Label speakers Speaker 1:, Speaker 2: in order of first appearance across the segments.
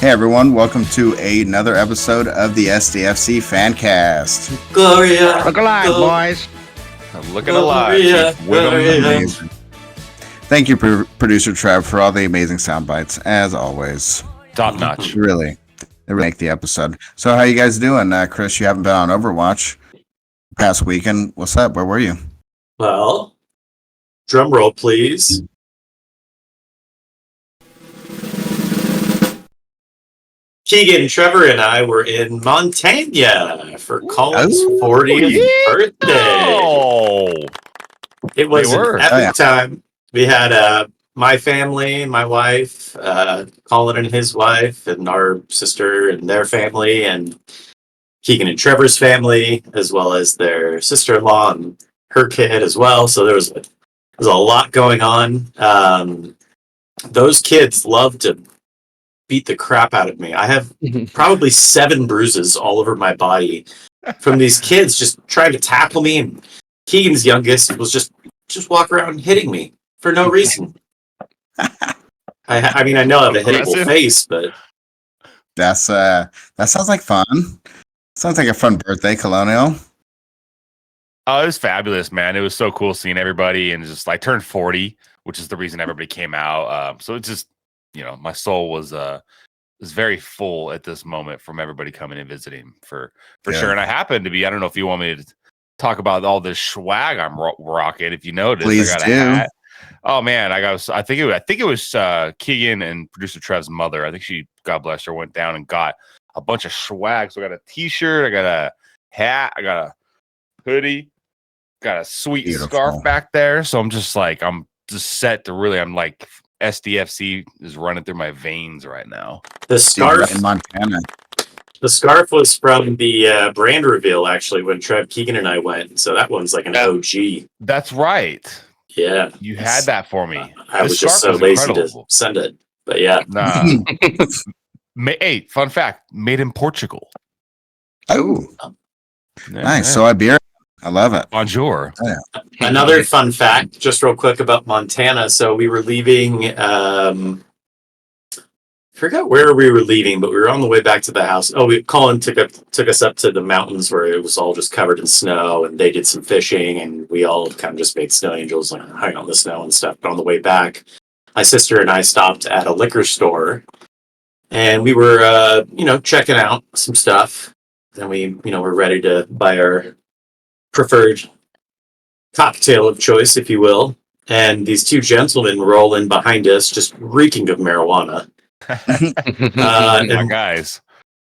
Speaker 1: Hey everyone, welcome to another episode of the SDFC Fancast.
Speaker 2: Gloria,
Speaker 3: Look alive, boys.
Speaker 4: I'm looking alive.
Speaker 1: Amazing. Thank you, producer Trevor, for all the amazing sound bites, as always.
Speaker 4: Top notch.
Speaker 1: Really, they make the episode. So how you guys doing? Chris, you haven't been on Overwatch past weekend. What's up? Where were you?
Speaker 2: Well, drum roll, please. Keegan, Trevor, and I were in Montana for Colin's 40th birthday.
Speaker 4: Oh,
Speaker 2: It was an epic time. We had my family, my wife, Colin and his wife, and our sister and their family, and Keegan and Trevor's family, as well as their sister-in-law and her kid as well. So there was a lot going on. Those kids love to beat the crap out of me. I have probably 7 bruises all over my body from these kids just trying to tackle me. And Keegan's youngest was just walk around hitting me for no reason. I mean, I know I have a hittable face, but
Speaker 1: that sounds like fun. Sounds like a fun birthday, Colonial.
Speaker 4: Oh, it was fabulous, man. It was so cool seeing everybody, and just like turned 40, which is the reason everybody came out. So it's just, my soul was very full at this moment from everybody coming and visiting for sure. And I happen to be, I don't know if you want me to talk about all this swag I'm rocking. If you noticed,
Speaker 1: please
Speaker 4: I got
Speaker 1: do.
Speaker 4: a hat. Oh man, I think it was Keegan and producer Trev's mother. I think she, God bless her, went down and got a bunch of swag. So I got a t-shirt, I got a hat, I got a hoodie, got a sweet scarf back there. So I'm just set to really, I'm like, SDFC is running through my veins right now.
Speaker 2: The scarf
Speaker 1: in Montana.
Speaker 2: The scarf was from the brand reveal, actually, when Trev, Keegan, and I went. So that one's like an OG.
Speaker 4: That's right.
Speaker 2: Yeah.
Speaker 4: You had that for me.
Speaker 2: I was just so lazy to send it. But yeah.
Speaker 4: Nah. Hey, fun fact, made in Portugal.
Speaker 1: Oh. Nice. So Iberia. I love it.
Speaker 4: Bonjour.
Speaker 1: Oh, yeah.
Speaker 2: Another fun fact, just real quick about Montana. So we were leaving, I forgot where we were leaving, but we were on the way back to the house. Colin took us up to the mountains where it was all just covered in snow, and they did some fishing, and we all kind of just made snow angels and hung on the snow and stuff. But on the way back, my sister and I stopped at a liquor store, and we were, checking out some stuff. Then we, were ready to buy our preferred cocktail of choice, if you will. And these 2 gentlemen roll in behind us, just reeking of marijuana.
Speaker 4: My guys.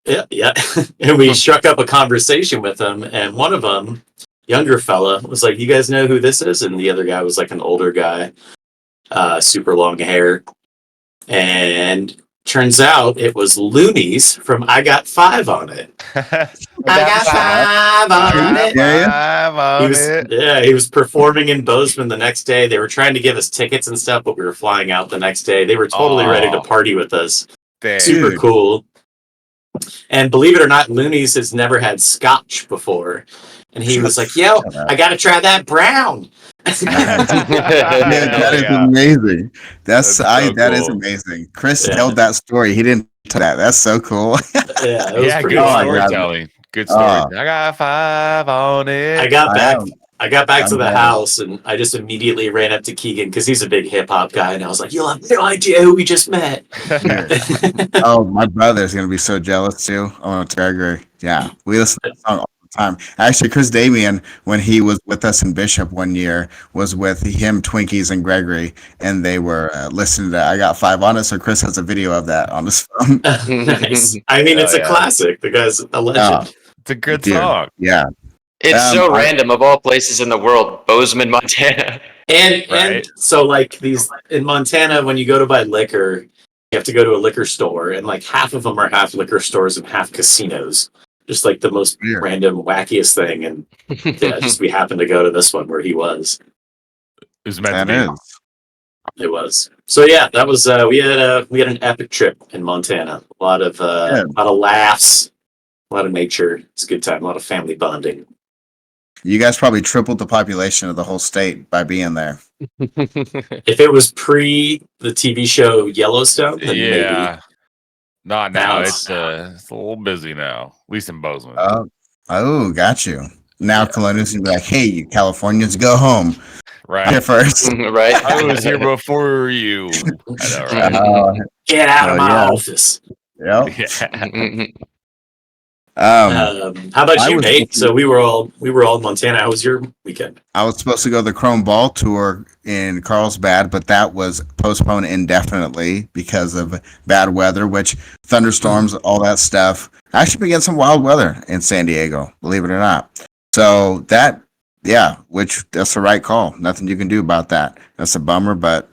Speaker 2: Yeah. And we struck up a conversation with them, and one of them, younger fella, was like, "You guys know who this is?" And the other guy was like an older guy, super long hair. And turns out it was Loonies from I Got 5 on It. I got 5 on it. He was performing in Bozeman the next day. They were trying to give us tickets and stuff, but we were flying out the next day. They were totally ready to party with us.
Speaker 4: Damn.
Speaker 2: Super cool. And believe it or not, Loonies has never had scotch before. And he was like, "Yo, I got to try that brown."
Speaker 1: That is amazing. That is amazing. Chris told that story. He didn't tell that. That's so cool.
Speaker 2: Yeah, it was pretty
Speaker 4: good
Speaker 2: fun.
Speaker 4: storytelling. Good story. I got 5 on it.
Speaker 2: I got back to the house, and I just immediately ran up to Keegan because he's a big hip hop guy, and I was like, "You'll have no idea who we just met."
Speaker 1: Oh, my brother's gonna be so jealous too. Oh, it's Gregory. Yeah, we listen to that song all the time. Actually, Chris Damian, when he was with us in Bishop one year, was with him, Twinkies, and Gregory, and they were listening to I Got 5 on It. So Chris has a video of that on his phone.
Speaker 2: Nice. I mean, it's a classic. The guy's a legend.
Speaker 4: It's a good song.
Speaker 1: Yeah.
Speaker 3: It's so random, of all places in the world, Bozeman, Montana.
Speaker 2: And so, like, these in Montana, when you go to buy liquor, you have to go to a liquor store, and like half of them are half liquor stores and half casinos. Just like the most random, wackiest thing. And we happened to go to this one where he was.
Speaker 4: It was meant to be.
Speaker 2: It was. So yeah, that was we had an epic trip in Montana. A lot of laughs, a lot of nature. It's a good time. A lot of family bonding.
Speaker 1: You guys probably tripled the population of the whole state by being there.
Speaker 2: If it was pre the TV show Yellowstone, then maybe.
Speaker 4: Not now.
Speaker 2: Now
Speaker 4: It's a little busy now. At least in Bozeman.
Speaker 1: Oh, got you. Now Colonials gonna be like, hey, you Californians, go home.
Speaker 4: right.
Speaker 1: Here first.
Speaker 3: Right?
Speaker 4: I was here before you. I know, right?
Speaker 2: Get out of my
Speaker 1: yeah.
Speaker 2: office.
Speaker 1: Yep.
Speaker 4: Yeah.
Speaker 2: How about
Speaker 1: I
Speaker 2: you,
Speaker 1: was-
Speaker 2: Nate? So we were all in Montana. How was your weekend?
Speaker 1: I was supposed to go to the Chrome Ball tour in Carlsbad, but that was postponed indefinitely because of bad weather, which thunderstorms, all that stuff. Actually, we get some wild weather in San Diego, believe it or not. So that's the right call. Nothing you can do about that. That's a bummer, but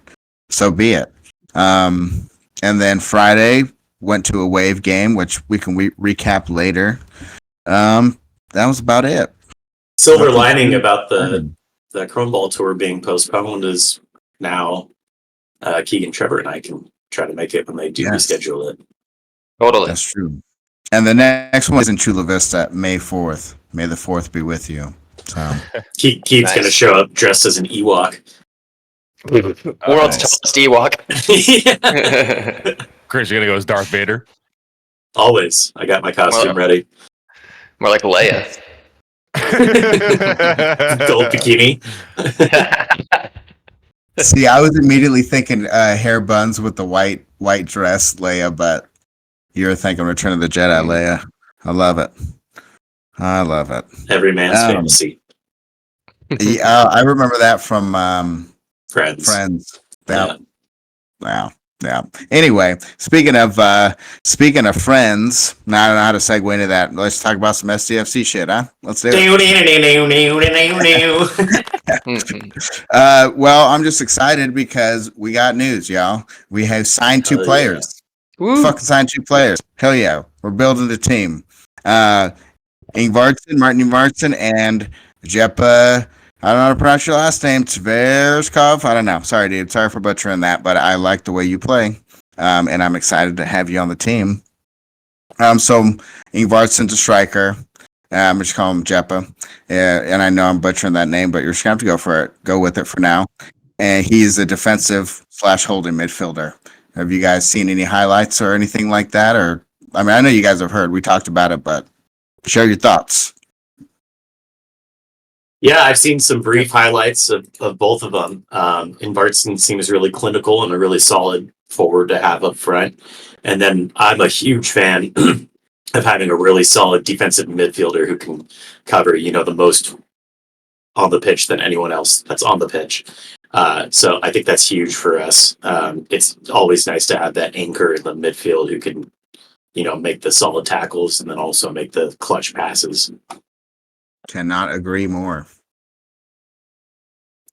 Speaker 1: so be it. And then Friday went to a Wave game, which we can recap later. That was about it.
Speaker 2: Silver lining about the Chrome Ball tour being postponed is now Keegan, Trevor, and I can try to make it when they do reschedule it.
Speaker 3: Totally.
Speaker 1: That's true. And the next one is in Chula Vista, May 4th. May the 4th be with you. So
Speaker 2: Keith's
Speaker 3: Nice.
Speaker 2: going to show up dressed as an Ewok.
Speaker 3: World's
Speaker 1: Nice.
Speaker 3: tallest Ewok.
Speaker 4: Chris, you're gonna go as Darth Vader.
Speaker 2: Always. I got my costume ready.
Speaker 3: More like Leia.
Speaker 2: Gold bikini.
Speaker 1: see, I was immediately thinking hair buns with the white dress, Leia, but you're thinking Return of the Jedi, Leia. I love it.
Speaker 2: Every man's fantasy.
Speaker 1: Yeah, I remember that from
Speaker 2: Friends.
Speaker 1: That, yeah. Anyway, speaking of friends, now I don't know how to segue into that. Let's talk about some SDFC shit, huh? Let's do it. Well, I'm just excited because we got news, y'all. We have signed two players. Fucking signed two players. Hell yeah. We're building the team. Martin Ingvarsson, and Jeppe. I don't know how to pronounce your last name. Tverskov. I don't know. Sorry, dude. Sorry for butchering that, but I like the way you play. And I'm excited to have you on the team. So Ingvarsson's a striker. I'm just calling him Jeppe. And I know I'm butchering that name, but you're just going to have to go for it. Go with it for now. And he's a defensive / holding midfielder. Have you guys seen any highlights or anything like that? Or, I mean, I know you guys have heard. We talked about it, but share your thoughts.
Speaker 2: Yeah, I've seen some brief highlights of both of them. Ingvarsson seems really clinical and a really solid forward to have up front. And then I'm a huge fan of having a really solid defensive midfielder who can cover, the most on the pitch than anyone else that's on the pitch. So I think that's huge for us. It's always nice to have that anchor in the midfield who can, make the solid tackles and then also make the clutch passes.
Speaker 1: Cannot agree more.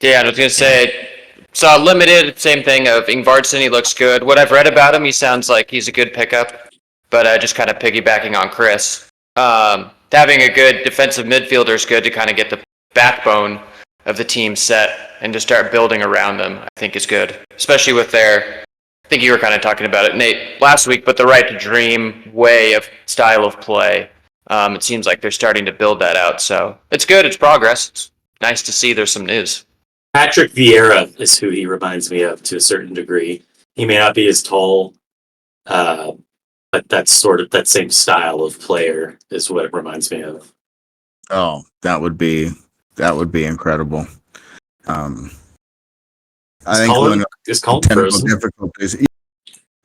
Speaker 3: Yeah, I was gonna say, saw limited, same thing of Ingvarsson. He looks good. What I've read about him, he sounds like he's a good pickup. But just kind of piggybacking on Chris, having a good defensive midfielder is good to kind of get the backbone of the team set and to start building around them. I think is good, especially with their. I think you were kind of talking about it, Nate, last week. But the right to dream way of style of play. It seems like they're starting to build that out. So it's good. It's progress. It's nice to see there's some news.
Speaker 2: Patrick Vieira is who he reminds me of to a certain degree. He may not be as tall, but that's sort of that same style of player is what it reminds me of.
Speaker 1: Oh, that would be incredible. I think
Speaker 2: is Colin
Speaker 1: technical
Speaker 2: frozen?
Speaker 1: difficulties.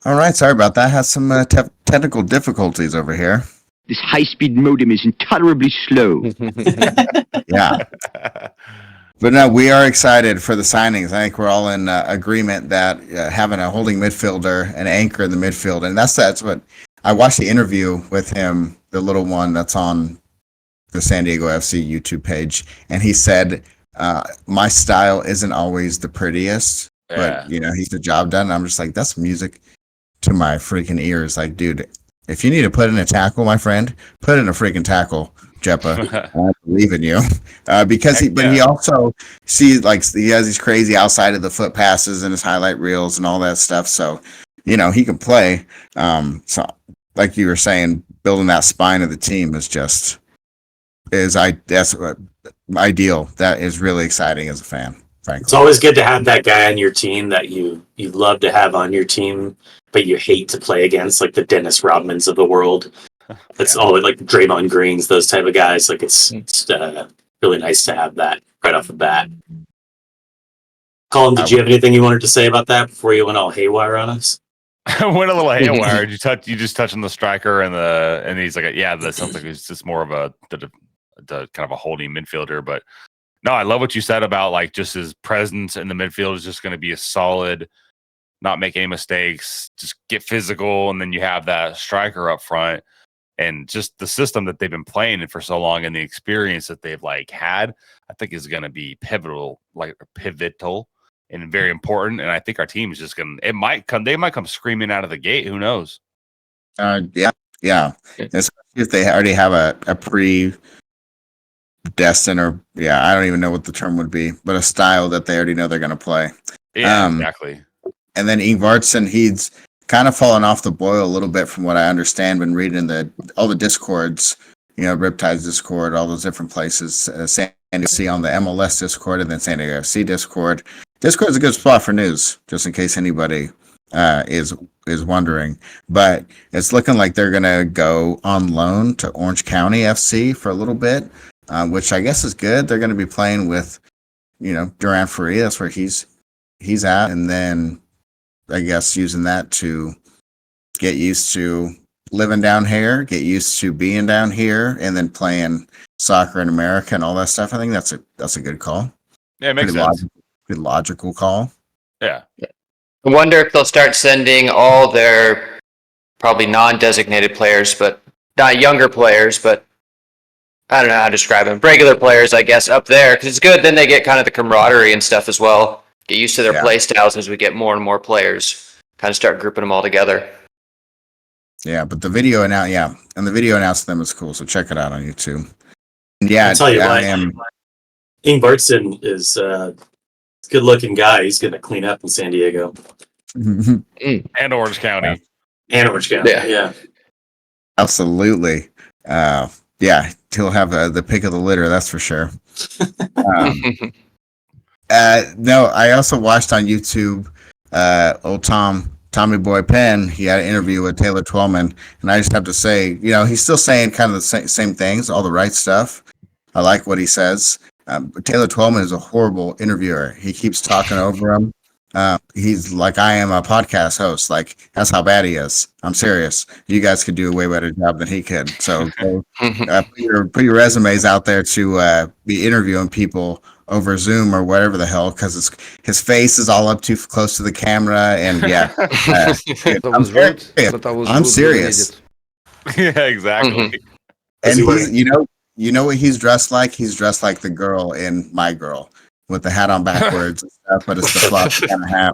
Speaker 1: All right, sorry about that. Has some technical difficulties over here.
Speaker 5: This high-speed modem is intolerably slow.
Speaker 1: Yeah. But no, we are excited for the signings. I think we're all in agreement that having a holding midfielder, an anchor in the midfield, and that's what I watched the interview with him, the little one that's on the San Diego FC YouTube page, and he said, "My style isn't always the prettiest, but he's the job done." And I'm just like, that's music to my freaking ears. Like, dude, if you need to put in a tackle, my friend, put in a freaking tackle. Jeppe, I believe in you, because he also sees he has these crazy outside of the foot passes and his highlight reels and all that stuff. So, he can play. So, like you were saying, building that spine of the team that's ideal. That is really exciting as a fan. frankly.
Speaker 2: It's always good to have that guy on your team that you love to have on your team, but you hate to play against, like the Dennis Rodmans of the world. It's all like Draymond Greens, those type of guys. Like it's really nice to have that right off the bat. Colin, did you have anything you wanted to say about that before you went all haywire on us?
Speaker 4: Went a little haywire. You just touched on the striker and he's like, yeah, that sounds like it's just more of the kind of a holding midfielder. But no, I love what you said about like just his presence in the midfield is just going to be a solid, not make any mistakes, just get physical, and then you have that striker up front, and just the system that they've been playing in for so long and the experience that they've like had, I think is going to be pivotal and very important. And I think our team is just going to, they might come screaming out of the gate. Who knows?
Speaker 1: Yeah. Especially if they already have a predestined I don't even know what the term would be, but a style that they already know they're going to play.
Speaker 4: Yeah, exactly.
Speaker 1: And then Ingvartsen, he's kind of fallen off the boil a little bit from what I understand. Been reading all the discords, Riptide's Discord, all those different places. San Diego FC on the MLS Discord, and then San Diego FC Discord. Discord is a good spot for news, just in case anybody is wondering. But it's looking like they're gonna go on loan to Orange County FC for a little bit, which I guess is good. They're gonna be playing with, Duran Faria. That's where he's at, and then I guess using that to get used to living down here, get used to being down here, and then playing soccer in America and all that stuff. I think that's a good call.
Speaker 4: Yeah, it makes sense.
Speaker 1: Good logical call.
Speaker 3: Yeah. I wonder if they'll start sending all their probably non-designated players, but not younger players, but I don't know how to describe them. Regular players, I guess, up there, because it's good. Then they get kind of the camaraderie and stuff as well. Get used to their play styles as we get more and more players. Kind of start grouping them all together.
Speaker 1: Yeah, but the video and the video announced them is cool. So check it out on YouTube. And
Speaker 2: I'll tell you what, Ingvartsen is a good-looking guy. He's going to clean up in San Diego
Speaker 4: and Orange County.
Speaker 2: Yeah.
Speaker 1: Absolutely. He'll have the pick of the litter. That's for sure. No, I also watched on YouTube old Tommy Boy Penn. He had an interview with Taylor Twellman, and I just have to say, he's still saying kind of the same things, all the right stuff. I like what he says. Taylor Twellman is a horrible interviewer. He keeps talking over him. He's like, I am a podcast host. Like, that's how bad he is. I'm serious. You guys could do a way better job than he could. So put your resumes out there to be interviewing people over Zoom or whatever the hell, because his face is all up too close to the camera, and I'm serious.
Speaker 4: Yeah, exactly.
Speaker 1: And he's, you know what he's dressed like? He's dressed like the girl in My Girl with the hat on backwards and stuff, but it's the floppy kind of hat.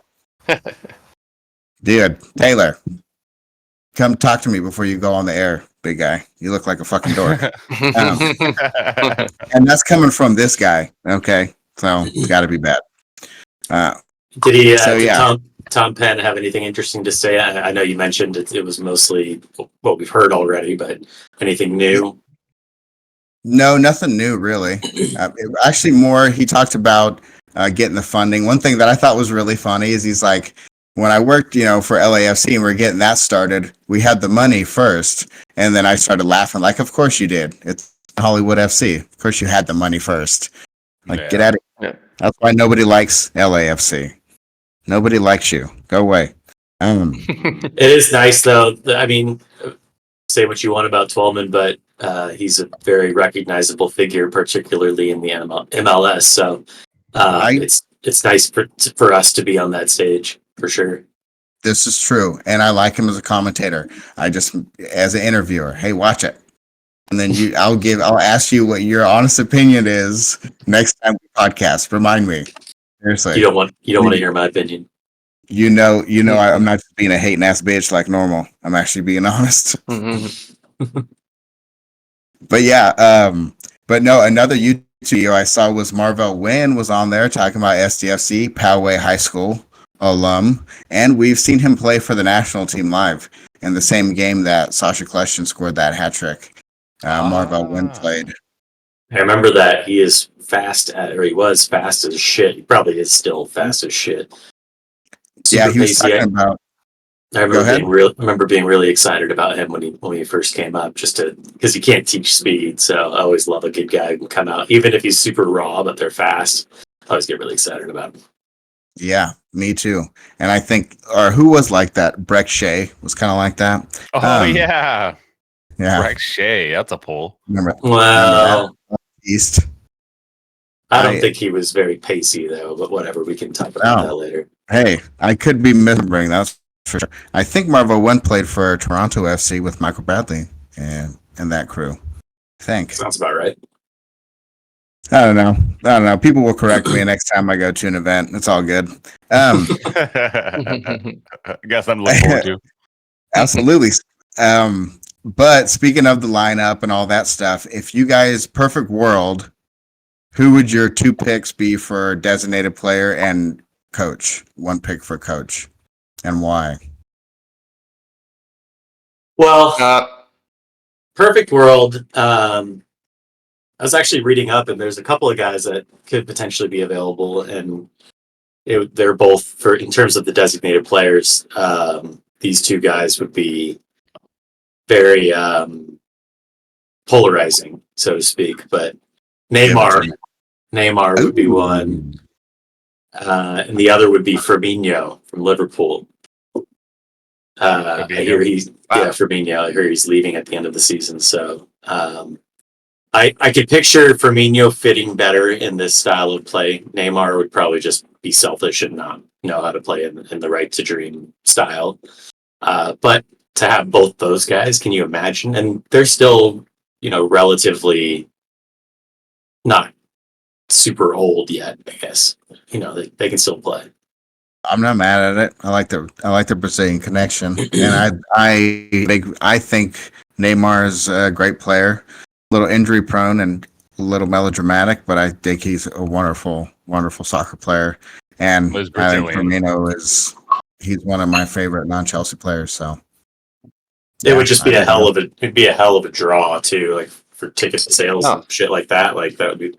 Speaker 1: Dude, Taylor, come talk to me before you go on the air, big guy. You look like a fucking dork. And that's coming from this guy, okay? So it's got to be bad.
Speaker 2: Did he? Tom Penn have anything interesting to say? I know you mentioned it was mostly what we've heard already, but anything new?
Speaker 1: No, nothing new, really. Actually, more, he talked about getting the funding. One thing that I thought was really funny is he's like, when I worked, for LAFC and we're getting that started, we had the money first. And then I started laughing, like, of course you did. It's Hollywood FC. Of course you had the money first. Like, get out of here. That's why nobody likes LAFC. Nobody likes you. Go away.
Speaker 2: It is nice, though. I mean, say what you want about Twellman, but he's a very recognizable figure, particularly in the MLS. So it's nice for us to be on that stage, for sure.
Speaker 1: This is true, and I like him as a commentator. I just, as an interviewer, hey, watch it, and then I'll ask you what your honest opinion is next time we podcast. Remind me, seriously.
Speaker 2: You don't want to hear my opinion.
Speaker 1: I'm not just being a hating ass bitch like normal. I'm actually being honest. But yeah, but no, another YouTube video I saw was Marvell Wynn was on there talking about SDFC, Poway High School alum, and we've seen him play for the national team live in the same game that Sasha Kleshtin scored that hat trick. Marvell Wynn played.
Speaker 2: I remember that. He is or he was fast as shit. He probably is still fast as shit.
Speaker 1: Yeah,
Speaker 2: Super
Speaker 1: he was
Speaker 2: pacey.
Speaker 1: talking about.
Speaker 2: I
Speaker 1: Go ahead.
Speaker 2: remember being really excited about him when he first came up, because you can't teach speed. So I always love a good guy who can come out, even if he's super raw, but they're fast. I always get really excited about him.
Speaker 1: Yeah, me too. And I think, or who was like that? Breck Shea was kind of like that.
Speaker 4: Oh yeah,
Speaker 1: Yeah.
Speaker 4: Breck Shea. That's a pull.
Speaker 1: Remember
Speaker 2: Well,
Speaker 1: that? East.
Speaker 2: I don't think he was very pacey though, but whatever, we can talk about
Speaker 1: No.
Speaker 2: that later.
Speaker 1: Hey, I could be misremembering. That's for sure. I think Marvo One played for Toronto FC with Michael Bradley and that crew. I think.
Speaker 2: Sounds about right.
Speaker 1: I don't know. People will correct me next time I go to an event. It's all good.
Speaker 4: I guess I'm looking forward to.
Speaker 1: Absolutely. But speaking of the lineup and all that stuff, if you guys, perfect world, who would your 2 picks be for designated player and coach? 1 pick for coach, and why?
Speaker 2: Well, perfect world. I was actually reading up, and there's a couple of guys that could potentially be available, and they're both in terms of the designated players. These 2 guys would be very polarizing, so to speak. But Neymar would be one, and the other would be Firmino from Liverpool. I hear Firmino. I hear he's leaving at the end of the season, so. I could picture Firmino fitting better in this style of play. Neymar would probably just be selfish and not know how to play in the right to dream style. But to have both those guys, can you imagine? And they're still, relatively not super old yet, I guess. They can still play.
Speaker 1: I'm not mad at it. I like the Brazilian connection, and I think Neymar's a great player. A little injury prone and a little melodramatic, but I think he's a wonderful, wonderful soccer player. And I think Firmino he's one of my favorite non-Chelsea players. So
Speaker 2: it would just be it'd be a hell of a draw too, like for ticket sales and shit like that. Like that would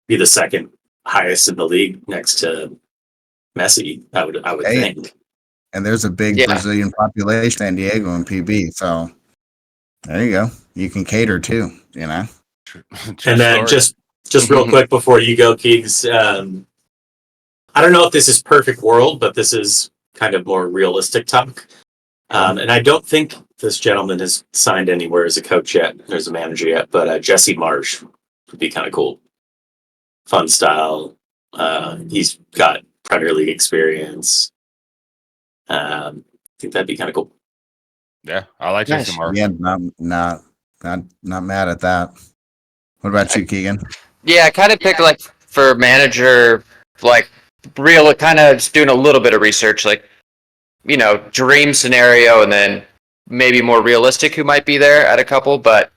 Speaker 2: be the second highest in the league next to Messi. I would think.
Speaker 1: And there's a big Brazilian population, San Diego and PB. So there you go. You can cater too,
Speaker 2: And then just real quick before you go, Keegs, I don't know if this is perfect world, but this is kind of more realistic talk. And I don't think this gentleman has signed anywhere as a coach yet, or as a manager yet, but Jesse Marsh would be kind of cool. Fun style. He's got Premier League experience. I think that'd be kind of cool.
Speaker 4: Yeah, I like Jesse Marsh.
Speaker 1: Yeah, not mad at that. What about you, Keegan?
Speaker 3: Yeah, I kind of picked like for manager, like real, kind of just doing a little bit of research, like dream scenario, and then maybe more realistic who might be there at a couple. But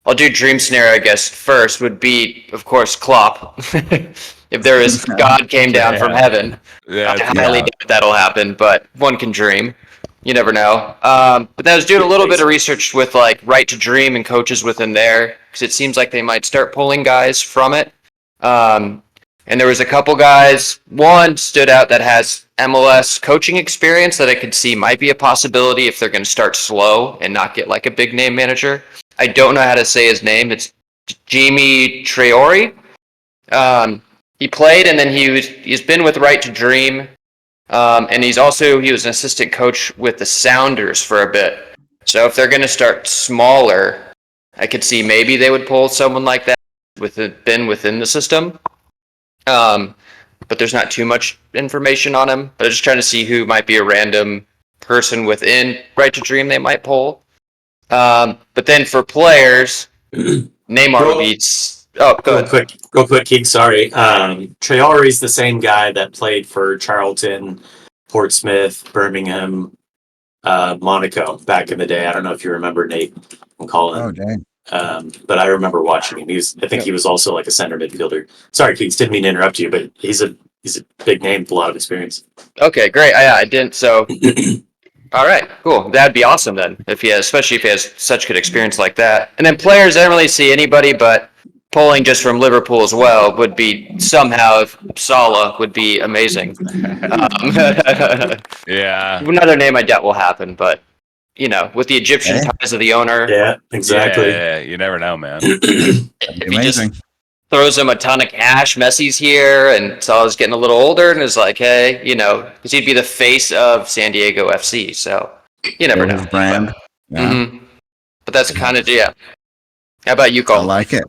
Speaker 3: I'll do dream scenario, I guess. First would be, of course, Klopp. If there is God came down from heaven, I highly doubt that'll happen. But one can dream. You never know. But I was doing a little bit of research with like Right to Dream and coaches within there, because it seems like they might start pulling guys from it. And there was a couple guys. One stood out that has MLS coaching experience that I could see might be a possibility if they're going to start slow and not get like a big name manager. I don't know how to say his name. It's Jamie Traore. He played, and then he's been with Right to Dream. And he was an assistant coach with the Sounders for a bit. So if they're going to start smaller, I could see maybe they would pull someone like that been within the system. But there's not too much information on him. But I'm just trying to see who might be a random person within Right to Dream they might pull. But then for players, Neymar beats. Oh, go ahead.
Speaker 2: Real quick, Keeg, sorry. Traore's the same guy that played for Charlton, Portsmouth, Birmingham, Monaco back in the day. I don't know if you remember Nate and Colin.
Speaker 1: Oh, dang.
Speaker 2: But I remember watching him. I think he was also like a center midfielder. Sorry, Keegs, didn't mean to interrupt you, but he's a big name with a lot of experience.
Speaker 3: Okay, great. I didn't. So, all right, cool. That'd be awesome then, especially if he has such good experience like that. And then players, I don't really see anybody, but polling just from Liverpool as well would be somehow if Salah would be amazing.
Speaker 4: Yeah.
Speaker 3: Another name I doubt will happen, but with the Egyptian
Speaker 1: Hey.
Speaker 3: ties of the owner,
Speaker 2: Yeah, exactly.
Speaker 4: Yeah, you never know, man.
Speaker 1: That'd be
Speaker 3: if he just
Speaker 1: amazing.
Speaker 3: throws him a ton of cash, Messi's here, and Salah's getting a little older, and is like, hey, because he'd be the face of San Diego FC, so you never know.
Speaker 1: His brand. Yeah,
Speaker 3: Mhm. But that's kind of yeah. How about you,
Speaker 1: I
Speaker 3: Colin?
Speaker 1: like it.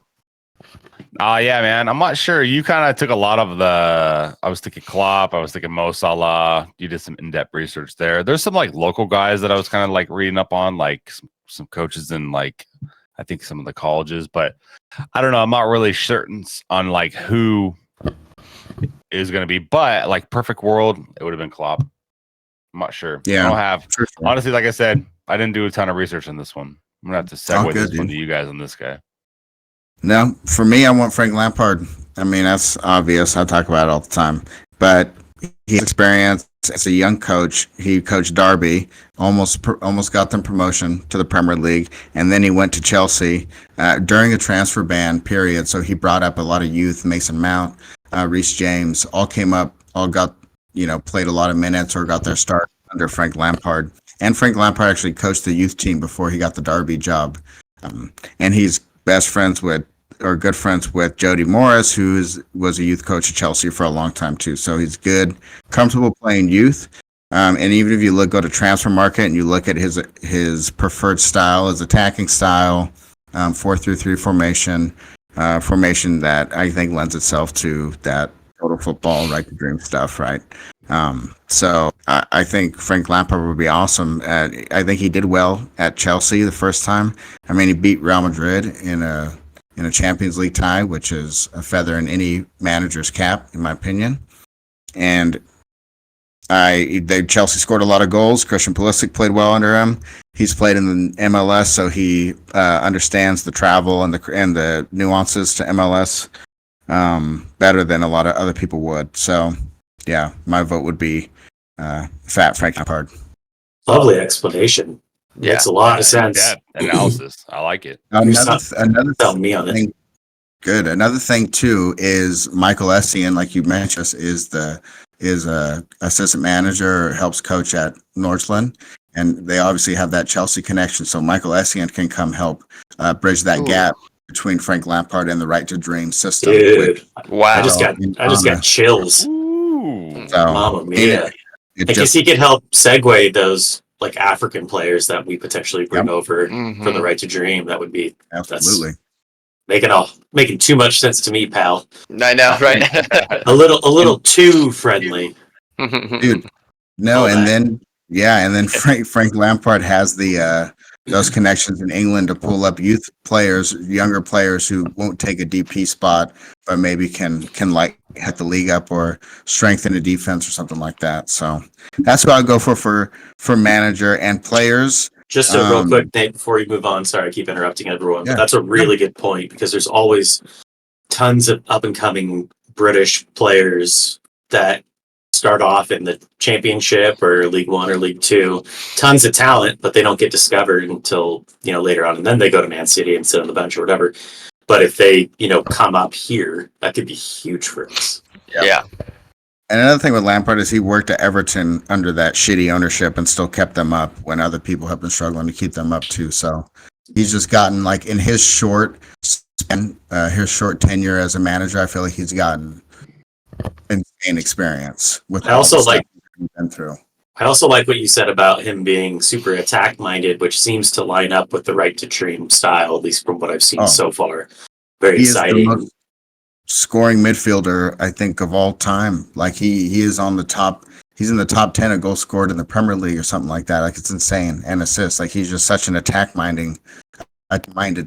Speaker 4: Yeah, man. I'm not sure. You kind of took a lot of I was thinking Klopp. I was thinking Mo Salah. You did some in-depth research there. There's some like local guys that I was kind of like reading up on, like some coaches in like I think some of the colleges, but I don't know. I'm not really certain on like who is going to be. But like perfect world, it would have been Klopp. I'm not sure.
Speaker 1: Yeah,
Speaker 4: I don't have
Speaker 1: for sure.
Speaker 4: honestly. Like I said, I didn't do a ton of research on this one. I'm gonna have to segue
Speaker 1: good,
Speaker 4: this one
Speaker 1: dude.
Speaker 4: to you guys on this guy.
Speaker 1: No, for me, I want Frank Lampard. I mean, that's obvious. I talk about it all the time. But he has experience as a young coach. He coached Derby, almost got them promotion to the Premier League, and then he went to Chelsea during a transfer ban period. So he brought up a lot of youth. Mason Mount, Reece James, all came up, all got played a lot of minutes or got their start under Frank Lampard. And Frank Lampard actually coached the youth team before he got the Derby job, and he's good friends with Jody Morris, who was a youth coach at Chelsea for a long time too. So he's good, comfortable playing youth. And even if you go to transfer market and you look at his preferred style, his attacking style, 4-3-3 formation that I think lends itself to that total football, right to dream stuff, right? So I think Frank Lampard would be awesome. I think he did well at Chelsea the first time. I mean, he beat Real Madrid in a Champions League tie, which is a feather in any manager's cap, in my opinion. And Chelsea scored a lot of goals. Christian Pulisic played well under him. He's played in the MLS, so he understands the travel and the nuances to MLS better than a lot of other people would. So, yeah, my vote would be Fat Frank Lampard.
Speaker 2: Lovely explanation.
Speaker 3: Yeah.
Speaker 2: Makes a lot of sense.
Speaker 4: Yeah, analysis. I like it.
Speaker 1: Another
Speaker 2: Tell me on it.
Speaker 1: thing, good. Another thing too is Michael S.D.F.C., like you mentioned, is a assistant manager, helps coach at Northland, and they obviously have that Chelsea connection. So Michael S.D.F.C. can come help bridge that gap between Frank Lampard and the Right to Dream system.
Speaker 2: Dude,
Speaker 3: Wow.
Speaker 2: I just got chills.
Speaker 4: Ooh.
Speaker 1: So,
Speaker 2: Mamma mia. I guess
Speaker 1: just
Speaker 2: he could help segue those like African players that we potentially bring over
Speaker 3: Mhm.
Speaker 2: for the Right to Dream. That would be
Speaker 1: absolutely.
Speaker 2: making too much sense to me, pal.
Speaker 3: I know, right?
Speaker 2: A little too friendly.
Speaker 1: Dude. No,
Speaker 2: All
Speaker 1: and
Speaker 2: that.
Speaker 1: then Frank Lampard has the those connections in England to pull up younger players who won't take a DP spot, but maybe can like hit the league up or strengthen a defense or something like that. So that's what I'll go for manager and players.
Speaker 2: Just a real quick, Nate, before you move on. Sorry, I keep interrupting everyone,
Speaker 1: Yeah.
Speaker 2: but that's a really good point because there's always tons of up and coming British players that start off in the Championship or League One or League Two. Tons of talent, but they don't get discovered until later on, and then they go to Man City and sit on the bench or whatever. But if they come up here, that could be huge for us.
Speaker 3: Yeah.
Speaker 1: And another thing with Lampard is he worked at Everton under that shitty ownership and still kept them up when other people have been struggling to keep them up too. So he's just gotten like in his short tenure as a manager, I feel like he's gotten insane experience with
Speaker 2: I also
Speaker 1: all the
Speaker 2: like
Speaker 1: stuff he's been through.
Speaker 2: I also like what you said about him being super attack minded, which seems to line up with the Right to Dream style, at least from what I've seen so far. Very
Speaker 1: He is the
Speaker 2: exciting.
Speaker 1: most scoring midfielder, I think, of all time. Like he is on the top. He's in the top 10 of goals scored in the Premier League or something like that. Like it's insane. And assists. Like he's just such an attack-minded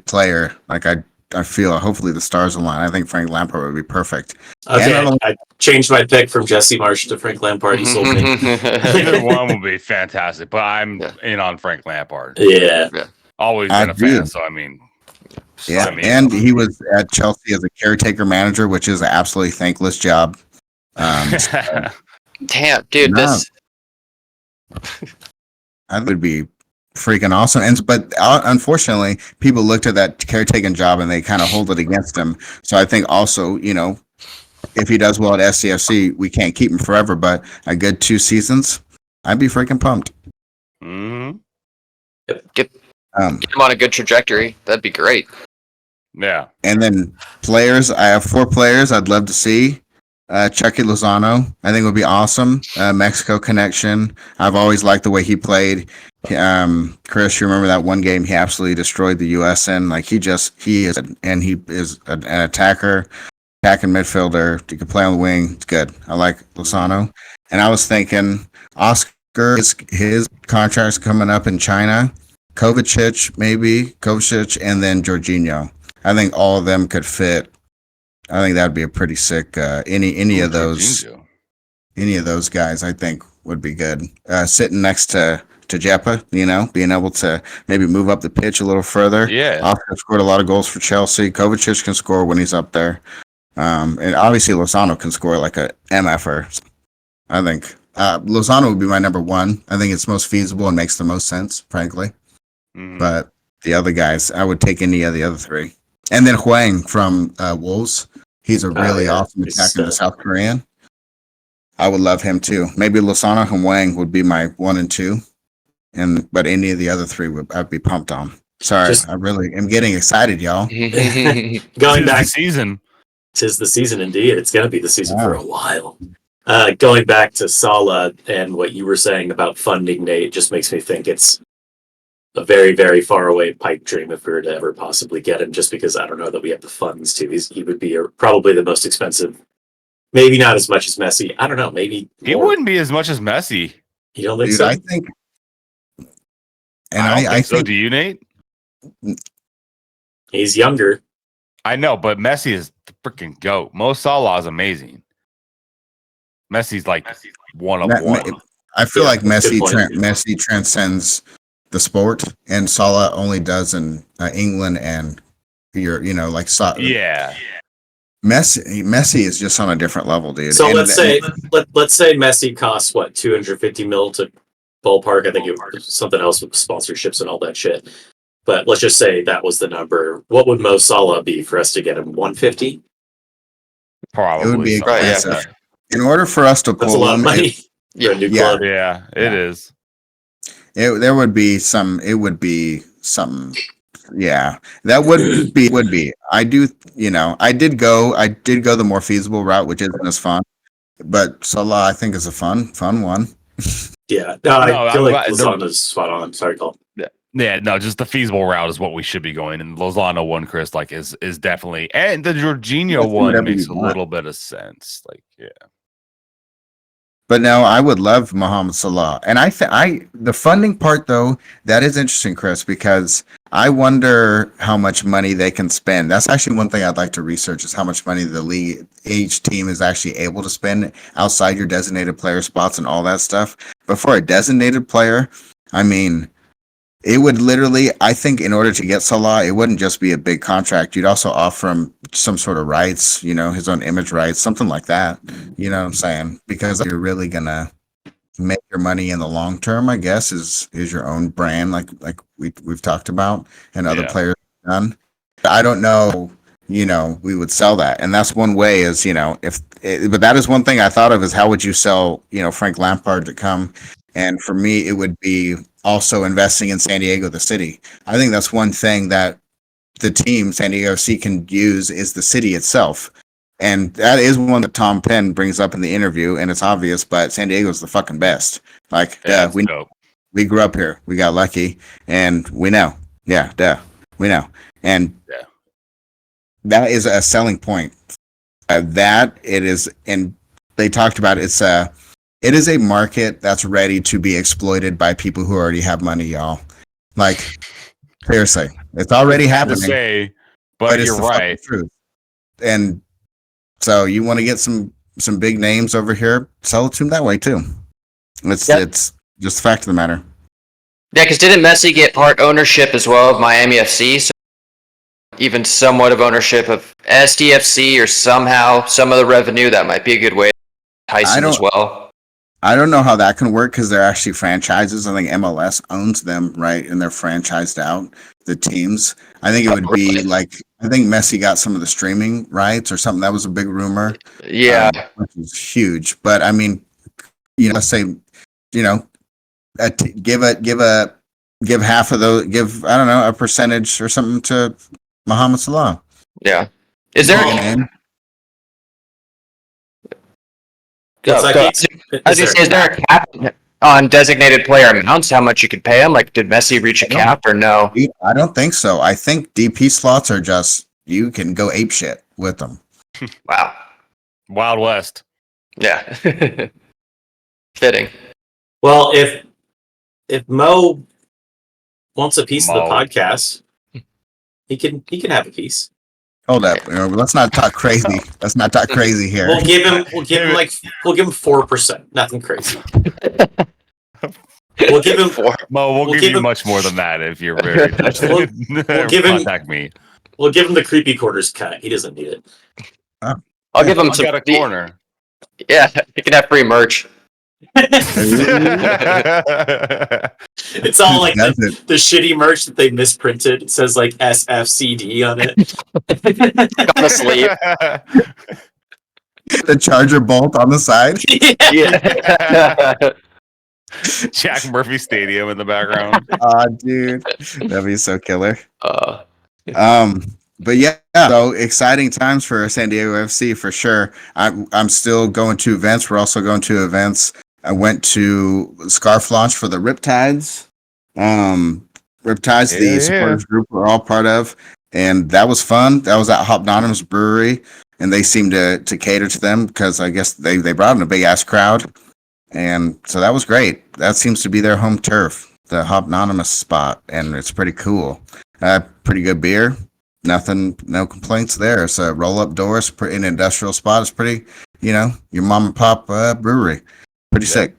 Speaker 1: player. Like I feel hopefully the stars align. I think Frank Lampard would be perfect.
Speaker 2: Okay, I changed my pick from Jesse Marsh to Frank Lampard. You sold me.
Speaker 4: Either one would be fantastic, but I'm in on Frank Lampard.
Speaker 2: Yeah.
Speaker 4: Always
Speaker 1: I
Speaker 4: been a
Speaker 1: agree.
Speaker 4: fan, so I mean,
Speaker 1: Yeah,
Speaker 4: I mean,
Speaker 1: and he was at Chelsea as a caretaker manager, which is an absolutely thankless job.
Speaker 3: Damn, dude,
Speaker 1: No.
Speaker 3: this.
Speaker 1: I would be freaking awesome. And but unfortunately, people looked at that caretaking job and they kind of hold it against him. So I think also, if he does well at SDFC, we can't keep him forever, but a good 2 seasons, I'd be freaking pumped.
Speaker 4: Mm-hmm.
Speaker 3: Get him on a good trajectory. That'd be great.
Speaker 4: Yeah.
Speaker 1: And then players, I have 4 players I'd love to see. Chucky Lozano, I think would be awesome. Mexico connection. I've always liked the way he played. Chris, you remember that one game he absolutely destroyed the U.S. in? Like he is an attacker, attacking midfielder. He can play on the wing. It's good. I like Lozano. And I was thinking Oscar, his contract's coming up in China. Kovacic, and then Jorginho. I think all of them could fit. I think that'd be a pretty sick. Any of those guys, I think would be good. Sitting next to Jeppe, being able to maybe move up the pitch a little further.
Speaker 4: Yeah.
Speaker 1: Oscar scored a lot of goals for Chelsea. Kovacic can score when he's up there, and obviously Lozano can score like a MFer. So I think Lozano would be my number 1. I think it's most feasible and makes the most sense, frankly.
Speaker 4: Mm-hmm.
Speaker 1: But the other guys, I would take any of the other 3. And then Hwang from Wolves. He's a really awesome attacker, the South Korean. I would love him too. Maybe Lozano and Hwang would be my 1 and 2. But any of the other 3 I'd be pumped on. Sorry, I really am getting excited, y'all.
Speaker 2: Going back,
Speaker 4: season.
Speaker 2: Tis the season indeed. It's going to be the season for a while. Going back to Salah and what you were saying about funding, Nate, just makes me think it's a very, very far away pipe dream if we were to ever possibly get him, just because I don't know that we have the funds to. He would be probably the most expensive. Maybe not as much as Messi. I don't know. Maybe
Speaker 4: he wouldn't be as much as Messi.
Speaker 2: You don't think
Speaker 1: Dude,
Speaker 2: so?
Speaker 1: I think. And
Speaker 4: I think. Do you, Nate?
Speaker 2: He's younger.
Speaker 4: I know, but Messi is the freaking GOAT. Mo Salah is amazing. Messi's like one of one.
Speaker 1: I feel like Messi
Speaker 2: Messi
Speaker 1: transcends the sport, and Salah only does in England and like soccer.
Speaker 4: Yeah.
Speaker 1: Messi is just on a different level, dude.
Speaker 2: So let's say Messi costs what, 250 mil to ballpark. I think it was something else with sponsorships and all that shit. But let's just say that was the number. What would Mo Salah be for us to get him? 150?
Speaker 4: Probably.
Speaker 1: It would be expensive.
Speaker 3: Right,
Speaker 1: In order for us to
Speaker 2: That's a
Speaker 1: pull
Speaker 2: lot of
Speaker 1: him,
Speaker 2: money for a new club.
Speaker 4: Yeah, it is.
Speaker 1: there would be some. It would be something. Yeah, that would be. I did go the more feasible route, which isn't as fun. But Salah, I think, is a fun one.
Speaker 2: Yeah, I feel like Lozano's spot on. Sorry, Colin.
Speaker 4: Yeah, no, just the feasible route is what we should be going. And Lozano one, Chris, like is definitely, and the Jorginho one makes a little bit of sense. Like, yeah.
Speaker 1: But no, I would love Mohamed Salah, and the funding part though, that is interesting, Chris, because I wonder how much money they can spend. That's actually one thing I'd like to research is how much money the league, each team is actually able to spend outside your designated player spots and all that stuff. But for a designated player, I mean, it would literally, I think in order to get Salah, it wouldn't just be a big contract. You'd also offer him some sort of rights, his own image rights, something like that. You know what I'm saying? Because you're really going to make your money in the long term, I guess, is your own brand, like we've talked about and other players have done. I don't know, we would sell that. And that's one way is, but that is one thing I thought of is how would you sell, Frank Lampard to come? And for me, it would be also investing in San Diego, the city. I think that's one thing that the team, San Diego FC, can use is the city itself. And that is one that Tom Penn brings up in the interview, and it's obvious, but San Diego's the fucking best. Like, we grew up here. We got lucky, and we know. Yeah, we know. And that is a selling point. That it is, and they talked about it is a market that's ready to be exploited by people who already have money, y'all. Like, seriously, it's already happening.
Speaker 4: But you're right.
Speaker 1: Truth. And so you want to get some big names over here, sell it to them that way too. It's just a fact of the matter.
Speaker 3: Yeah, because didn't Messi get part ownership as well of Miami FC? So even somewhat of ownership of SDFC or somehow some of the revenue, that might be a good way to entice him as well.
Speaker 1: I don't know how that can work because they're actually franchises. I think MLS owns them, right? And they're franchised out, the teams. I think it would be like, I think Messi got some of the streaming rights or something. That was a big rumor.
Speaker 3: Yeah.
Speaker 1: Which is huge. But I mean, let's say, give half of those, I don't know, a percentage or something to Mohamed Salah.
Speaker 3: Yeah. Is there?
Speaker 2: What's that, Keith?
Speaker 3: Is there a cap on designated player amounts? How much you could pay him? Like, did Messi reach a cap or no?
Speaker 1: I don't think so. I think DP slots are just, you can go ape shit with them.
Speaker 3: Wow.
Speaker 4: Wild West.
Speaker 3: Yeah. Fitting.
Speaker 2: Well, if Mo wants a piece of the podcast, he can have a piece.
Speaker 1: Hold up. Let's not talk crazy. Let's not talk crazy here.
Speaker 2: We'll give him 4%. Nothing crazy. We'll give him
Speaker 4: Mo, we'll give you much more than that if you're very interested.
Speaker 2: We'll give him,
Speaker 4: contact me.
Speaker 2: We'll give him the creepy quarters cut. He doesn't need it.
Speaker 3: I'll give him some
Speaker 4: got a corner.
Speaker 3: Yeah, he can have free merch.
Speaker 2: It's all like the shitty merch that they misprinted. It says like SFCD on it.
Speaker 3: On the sleeve.
Speaker 1: The charger bolt on the side.
Speaker 3: Yeah.
Speaker 4: Jack Murphy Stadium in the background.
Speaker 1: Dude, that'd be so killer. But yeah, so exciting times for San Diego FC for sure. I'm still going to events. We're also going to events. I went to Scarf launch for the Riptides. Riptides, the supporters group we're all part of, and that was fun. That was at Hopnotham's Brewery, and they seemed to cater to them because I guess they brought in a big ass crowd, and so that was great. That seems to be their home turf, the Hopnotham's spot, and it's pretty cool. Pretty good beer. No complaints there. It's a roll-up doors, an industrial spot. It's pretty, your mom and pop brewery. Pretty sick.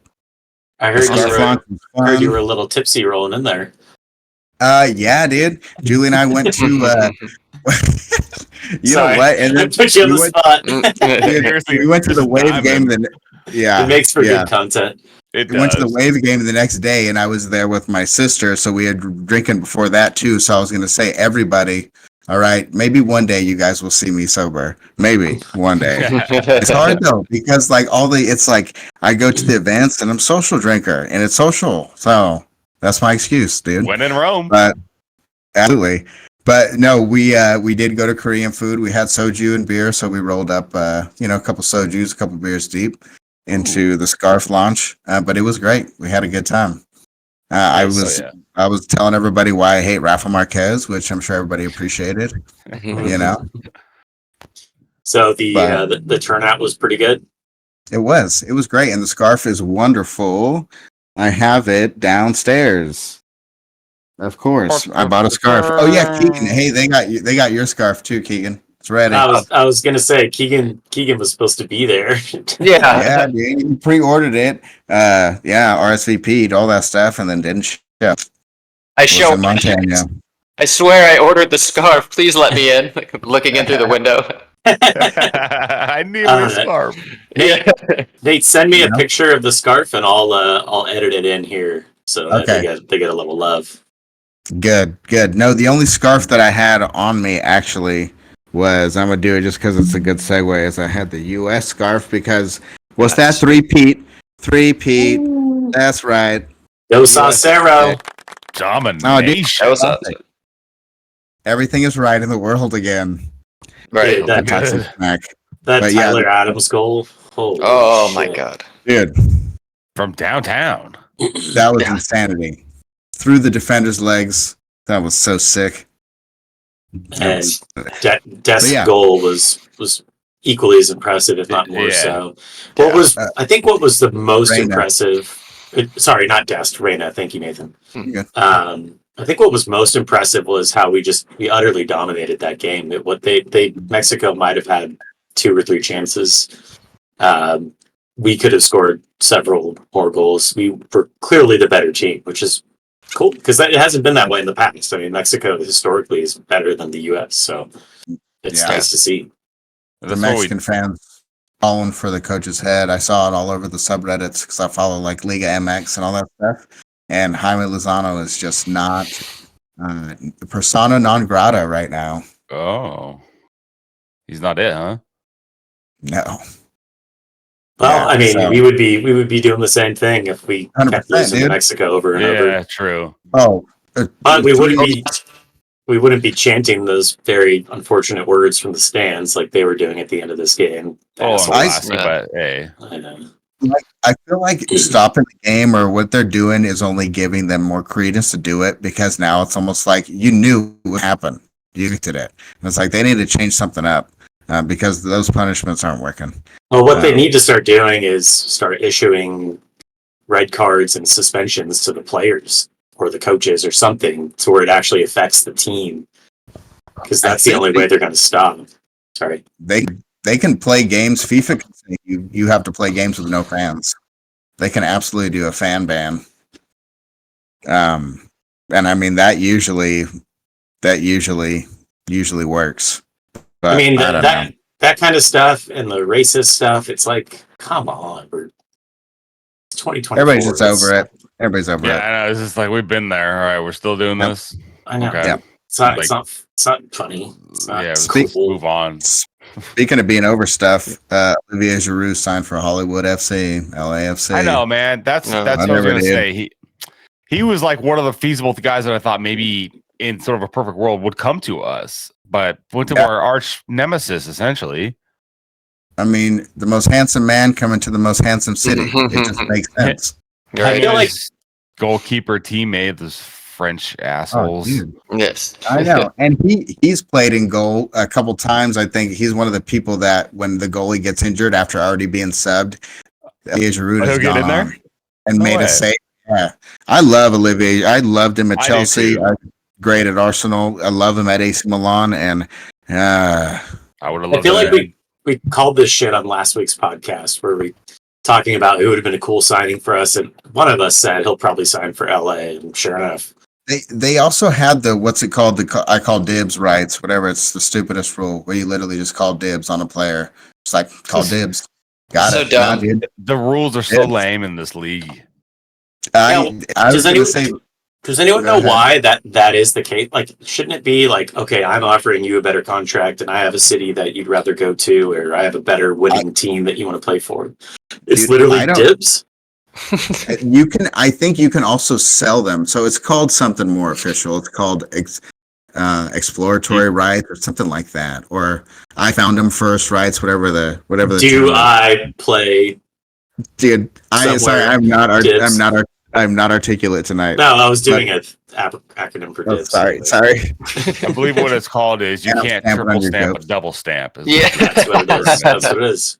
Speaker 2: I heard you were a little tipsy rolling in there.
Speaker 1: Yeah, dude. Julie and I went to
Speaker 2: Sorry,
Speaker 1: know what? And then
Speaker 2: put you on the spot.
Speaker 1: We went to the Wave game.
Speaker 2: It makes for good content.
Speaker 1: We went to the Wave game the next day, and I was there with my sister, so we had drinking before that too. So I was going to say, everybody, all right, maybe one day you guys will see me sober. Maybe one day. It's hard though because it's like I go to the events and I'm a social drinker, and it's social, so that's my excuse, dude.
Speaker 4: When in Rome,
Speaker 1: but absolutely. But no, we did go to Korean food. We had soju and beer, so we rolled up, a couple sojus, a couple beers deep into the Scarf launch. But it was great. We had a good time. I was telling everybody why I hate Rafa Marquez, which I'm sure everybody appreciated.
Speaker 2: So the turnout was pretty good.
Speaker 1: It was great, and the scarf is wonderful. I have it downstairs. Of course, I bought a scarf. Oh yeah, Keegan. Hey, they got your scarf too, Keegan. It's ready.
Speaker 2: I was gonna say Keegan was supposed to be there.
Speaker 1: Yeah, dude, you pre-ordered it. RSVP'd all that stuff, and then didn't ship.
Speaker 3: I swear I ordered the scarf. Please let me in. Like, looking in through the window.
Speaker 4: I need a scarf.
Speaker 2: Nate, send me a picture of the scarf, and I'll edit it in here so that they get a little love.
Speaker 1: Good. No, the only scarf that I had on me actually was, I'm gonna do it just because it's a good segue, is I had the US scarf because that three-peat? That's right.
Speaker 2: Yo, Saucero.
Speaker 4: Domination.
Speaker 1: Oh, dude, everything is right in the world again.
Speaker 3: Right.
Speaker 2: Dude, that Tyler Adams goal.
Speaker 3: Oh my god.
Speaker 1: Dude.
Speaker 4: From downtown.
Speaker 1: That was insanity. Through the defender's legs. That was so sick.
Speaker 2: And Dest's goal was equally as impressive, if not more so. What was the most impressive? Sorry, not Dest, Reyna. Thank you, Nathan. I think what was most impressive was how we utterly dominated that game. Mexico might have had 2 or 3 chances. We could have scored several more goals. We were clearly the better team, which is cool because it hasn't been that way in the past. I mean, Mexico historically is better than the U.S., so it's nice to see.
Speaker 1: The Mexican fans falling for the coach's head. I saw it all over the subreddits because I follow like Liga MX and all that stuff. And Jaime Lozano is just not persona non grata right now.
Speaker 4: Oh, he's not it, huh?
Speaker 1: No.
Speaker 2: Well,
Speaker 1: Yeah,
Speaker 2: I mean,
Speaker 1: so-
Speaker 2: we would be doing the same thing if we kept
Speaker 1: 100%,
Speaker 2: losing to
Speaker 1: dude.
Speaker 2: Mexico over and over.
Speaker 4: Yeah, true.
Speaker 1: Oh,
Speaker 2: But we wouldn't be chanting those very unfortunate words from the stands like they were doing at the end of this game.
Speaker 4: Oh,
Speaker 2: Assholes.
Speaker 4: classy, but hey,
Speaker 2: I know.
Speaker 1: I feel like stopping the game or what they're doing is only giving them more credence to do it because now it's almost like you knew what would happen. You did it. And it's like they need to change something up because those punishments aren't working.
Speaker 2: Well, what they need to start doing is start issuing red cards and suspensions to the players or the coaches or something to where it actually affects the team. Because that's the only way they're going to stop. Sorry.
Speaker 1: They can play games. FIFA can say you have to play games with no fans. They can absolutely do a fan ban. And I mean that usually works. But
Speaker 2: I mean
Speaker 1: I don't know.
Speaker 2: that kind of stuff and the racist stuff. It's like, come on, it's 2024.
Speaker 1: Everybody's just over it. Everybody's over
Speaker 4: yeah,
Speaker 1: it.
Speaker 4: I know. It's just like we've been there. All right, we're still doing
Speaker 1: Yep.
Speaker 4: this.
Speaker 2: I know.
Speaker 4: Okay.
Speaker 1: Yeah.
Speaker 2: It's not.
Speaker 4: Like-
Speaker 2: It's not funny. It's not
Speaker 4: Yeah, let's
Speaker 2: cool.
Speaker 4: move on.
Speaker 1: Speaking of being over stuff, Olivier Giroud signed for Hollywood FC, LAFC.
Speaker 4: I know, man. That's
Speaker 3: No,
Speaker 4: what I was
Speaker 1: never
Speaker 4: gonna
Speaker 1: did.
Speaker 4: say. He was like one of the feasible guys that I thought maybe in sort of a perfect world would come to us, but went to our arch nemesis essentially.
Speaker 1: I mean, the most handsome man coming to the most handsome city. It just makes sense.
Speaker 2: I feel like
Speaker 4: His goalkeeper teammate, those French assholes.
Speaker 1: dude.
Speaker 3: Yes.
Speaker 1: I know, and he's played in goal a couple times. I think he's one of the people that when the goalie gets injured after already being subbed, Olivier Giroud has
Speaker 4: he'll get
Speaker 1: gone
Speaker 4: in there?
Speaker 1: on and
Speaker 4: No
Speaker 1: made
Speaker 4: way.
Speaker 1: a save. Yeah, I love Olivier. I loved him at
Speaker 4: I do
Speaker 1: Chelsea.
Speaker 4: too.
Speaker 1: Great at Arsenal. I love him at AC Milan, and
Speaker 4: I would have
Speaker 2: I
Speaker 4: loved
Speaker 2: feel like
Speaker 4: that.
Speaker 2: we called this shit on last week's podcast where we talking about who would have been a cool signing for us, and one of us said he'll probably sign for LA, and sure enough,
Speaker 1: they also had the what's it called? I call dibs rights. Whatever. It's the stupidest rule where you literally just call dibs on a player. It's like call dibs. Got
Speaker 3: So
Speaker 1: it.
Speaker 3: dumb.
Speaker 1: Nah, dude.
Speaker 4: The rules are so
Speaker 1: It's-
Speaker 4: lame in this league.
Speaker 1: I
Speaker 2: does
Speaker 1: was gonna say.
Speaker 2: anyone
Speaker 1: Go
Speaker 2: know
Speaker 1: ahead.
Speaker 2: why that is the case? Like, shouldn't it be like, okay, I'm offering you a better contract, and I have a city that you'd rather go to, or I have a better winning team that you want to play for? It's
Speaker 1: Dude,
Speaker 2: literally
Speaker 1: I don't-
Speaker 2: dibs.
Speaker 1: You can. I think you can also sell them. So it's called something more official. It's called exploratory rights or something like that. Or I found them first rights. Whatever the
Speaker 2: Do
Speaker 1: term is.
Speaker 2: I play?
Speaker 1: Dude, sorry.
Speaker 2: somewhere dibs?
Speaker 1: I'm not articulate tonight.
Speaker 2: No, I was doing an acronym for
Speaker 1: Oh,
Speaker 2: dibs.
Speaker 1: sorry.
Speaker 4: I believe what it's called is you
Speaker 1: Yeah,
Speaker 4: can't
Speaker 1: stamp it on
Speaker 4: triple
Speaker 1: your
Speaker 4: stamp,
Speaker 1: goat.
Speaker 4: but double stamp. is-
Speaker 3: Yeah.
Speaker 2: That's what it is. That's what it is.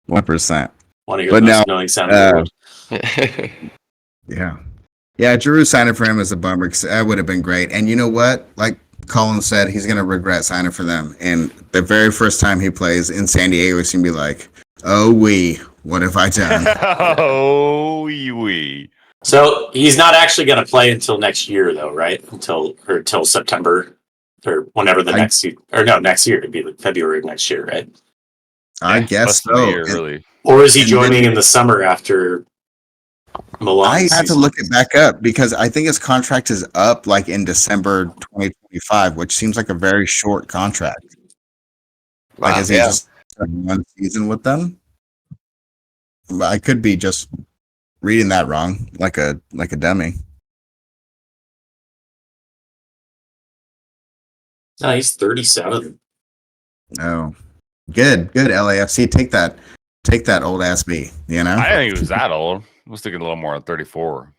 Speaker 1: 1%.
Speaker 2: One of your
Speaker 1: But
Speaker 2: most
Speaker 1: now,
Speaker 2: annoying sound in the world.
Speaker 1: Yeah. Giroud signing for him is a bummer because that would have been great. And you know what? Like Colin said, he's gonna regret signing for them. And the very first time he plays in San Diego, he's gonna be like, "Oh, what have I done?"
Speaker 4: Oh, wee.
Speaker 2: So he's not actually going to play until next year, though, right? Until September or whenever next year. It'd be like February of next year, right?
Speaker 1: I
Speaker 4: Yeah,
Speaker 1: guess
Speaker 4: less than a
Speaker 1: so.
Speaker 4: year, really.
Speaker 2: Or is he
Speaker 1: And
Speaker 2: joining
Speaker 1: then-
Speaker 2: in the summer after Milan?
Speaker 1: I have to
Speaker 2: season?
Speaker 1: look it back up because I think his contract is up like in December 2025, which seems like a very short contract. Like,
Speaker 3: Wow,
Speaker 1: is he
Speaker 3: yeah.
Speaker 1: just one season with them? I could be just reading that wrong, like a dummy.
Speaker 2: No, he's 37.
Speaker 1: Oh, good, LAFC. Take that old ass B. You know,
Speaker 4: I didn't think he was that old. I was thinking a little more at 34.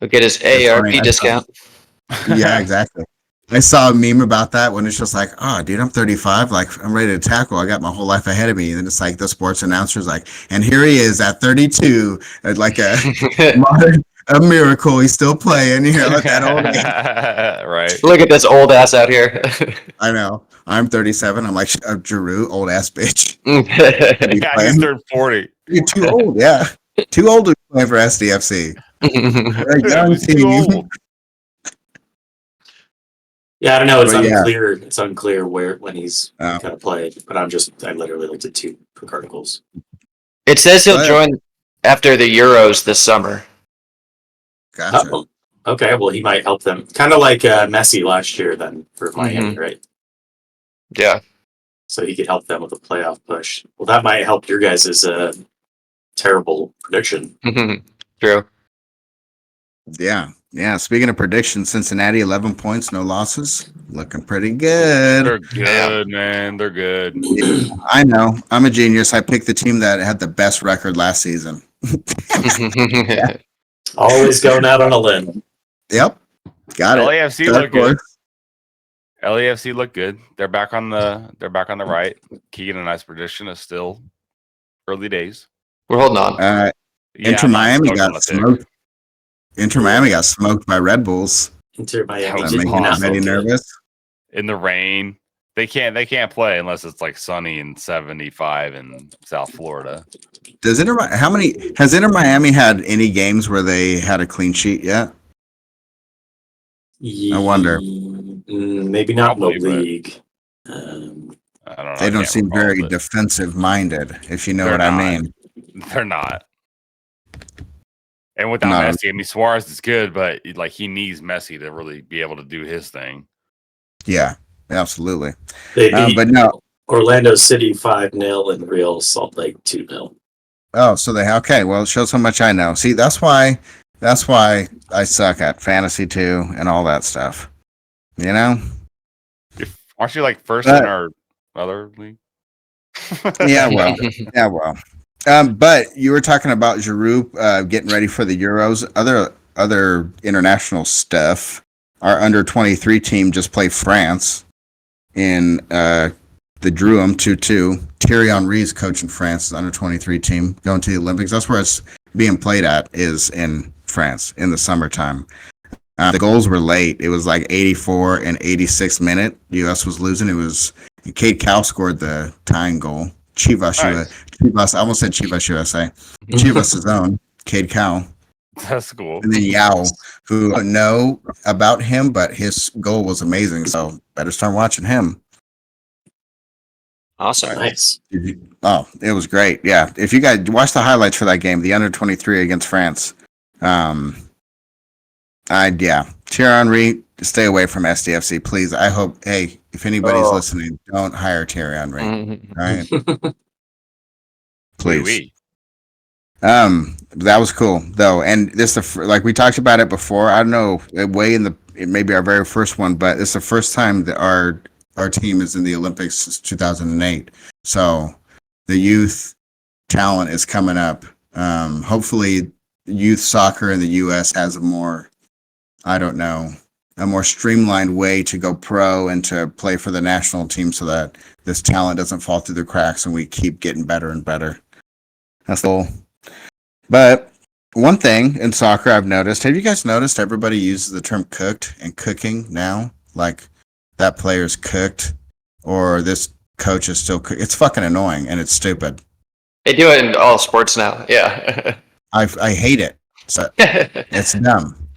Speaker 3: Look at his
Speaker 1: funny,
Speaker 3: ARP
Speaker 1: I
Speaker 3: discount.
Speaker 1: yeah, exactly. I saw a meme about that when it's just like, oh, dude, I'm 35. Like, I'm ready to tackle. I got my whole life ahead of me. And then it's like the sports announcer's like, and here he is at 32, like a miracle. He's still playing. You know, at that old age.
Speaker 4: Right.
Speaker 3: Look at this old ass out here.
Speaker 1: I know. I'm 37. I'm like, Giroud, old ass bitch.
Speaker 4: Yeah, he's turned 40.
Speaker 1: You're too old. Yeah. Too old to play for SDFC. We're a young
Speaker 4: He's too
Speaker 1: team.
Speaker 4: old.
Speaker 2: Yeah, I don't know. It's
Speaker 1: But yeah.
Speaker 2: unclear. It's unclear when he's
Speaker 1: Oh.
Speaker 2: gonna play. But I literally looked at 2 quick articles.
Speaker 3: It says he'll
Speaker 1: But-
Speaker 3: join after the Euros this summer.
Speaker 1: Gotcha.
Speaker 2: Oh, okay. Well, he might help them. Kind of like Messi last year, then for Miami, right?
Speaker 3: Yeah.
Speaker 2: So he could help them with a playoff push. Well, that might help your guys' terrible prediction.
Speaker 3: True.
Speaker 1: Yeah. Yeah. Speaking of predictions, Cincinnati 11 points, no losses. Looking pretty good.
Speaker 4: They're good, man. They're good.
Speaker 1: I know. I'm a genius. I picked the team that had the best record last season.
Speaker 2: Always going out on a limb.
Speaker 1: Yep. Got it.
Speaker 4: LAFC
Speaker 1: Dark
Speaker 4: look good.
Speaker 1: horse.
Speaker 4: LAFC look good. They're back on the right. Keegan and I's prediction is still early days.
Speaker 3: We're holding on.
Speaker 4: Yeah,
Speaker 1: Inter
Speaker 4: I'm not
Speaker 1: Miami
Speaker 4: stoked on
Speaker 1: got
Speaker 4: the pick.
Speaker 1: smoked. Inter Miami got smoked by Red Bulls.
Speaker 2: Inter Miami
Speaker 4: That
Speaker 1: That
Speaker 2: did
Speaker 1: making
Speaker 2: not
Speaker 1: everybody
Speaker 2: look good.
Speaker 1: nervous.
Speaker 4: In the rain. They can't play unless it's like sunny and 75 in South Florida.
Speaker 1: Has Inter Miami had any games where they had a clean sheet yet? I wonder.
Speaker 2: Maybe not
Speaker 4: Probably,
Speaker 2: in
Speaker 4: but-
Speaker 2: the league.
Speaker 4: I don't know.
Speaker 1: They
Speaker 4: I
Speaker 1: don't
Speaker 4: can't
Speaker 1: seem
Speaker 4: recall,
Speaker 1: very
Speaker 4: but
Speaker 1: defensive minded, if you know
Speaker 4: They're
Speaker 1: what I
Speaker 4: not.
Speaker 1: mean.
Speaker 4: They're not. And without
Speaker 1: No.
Speaker 4: Messi, I mean Suarez is good, but like he needs Messi to really be able to do his thing.
Speaker 1: Yeah, absolutely.
Speaker 2: They beat
Speaker 1: But no.
Speaker 2: Orlando City 5-0 and Real Salt Lake 2-0.
Speaker 1: Oh, so okay. Well, it shows how much I know. See, that's why I suck at fantasy too and all that stuff. You know?
Speaker 4: Aren't you like first in our other league?
Speaker 1: Yeah, well. But you were talking about Giroud getting ready for the Euros. Other international stuff. Our under 23 team just played France in the drew 2-2. Thierry Henry's coaching France's under 23 team going to the Olympics. That's where it's being played at, is in France in the summertime. The goals were late. It was like 84 and 86 minute. U.S. was losing. It was Cade Cow scored the tying goal. Chivas, I almost said Chivas USA. Chivas' own Cade Cow.
Speaker 4: That's cool.
Speaker 1: And then Yao, who I don't know about him, but his goal was amazing. So better start watching him.
Speaker 3: Awesome.
Speaker 2: Nice.
Speaker 1: Oh, it was great. Yeah. If you guys watch the highlights for that game, the under 23 against France. Thierry Henry, stay away from SDFC, please. I hope, hey, if anybody's listening, don't hire Thierry Henry. All right. Please.
Speaker 4: Oui.
Speaker 1: That was cool though, and this like we talked about it before. I don't know, it may be our very first one, but it's the first time that our team is in the Olympics since 2008. So the youth talent is coming up. Hopefully, youth soccer in the U.S. has a more streamlined way to go pro and to play for the national team, so that this talent doesn't fall through the cracks and we keep getting better and better. That's cool. But one thing in soccer I've noticed, have you guys noticed everybody uses the term cooked and cooking now? Like that player's cooked or this coach is still cooked. It's fucking annoying and it's stupid.
Speaker 3: They do it in all sports now. Yeah.
Speaker 1: I hate it. So it's dumb.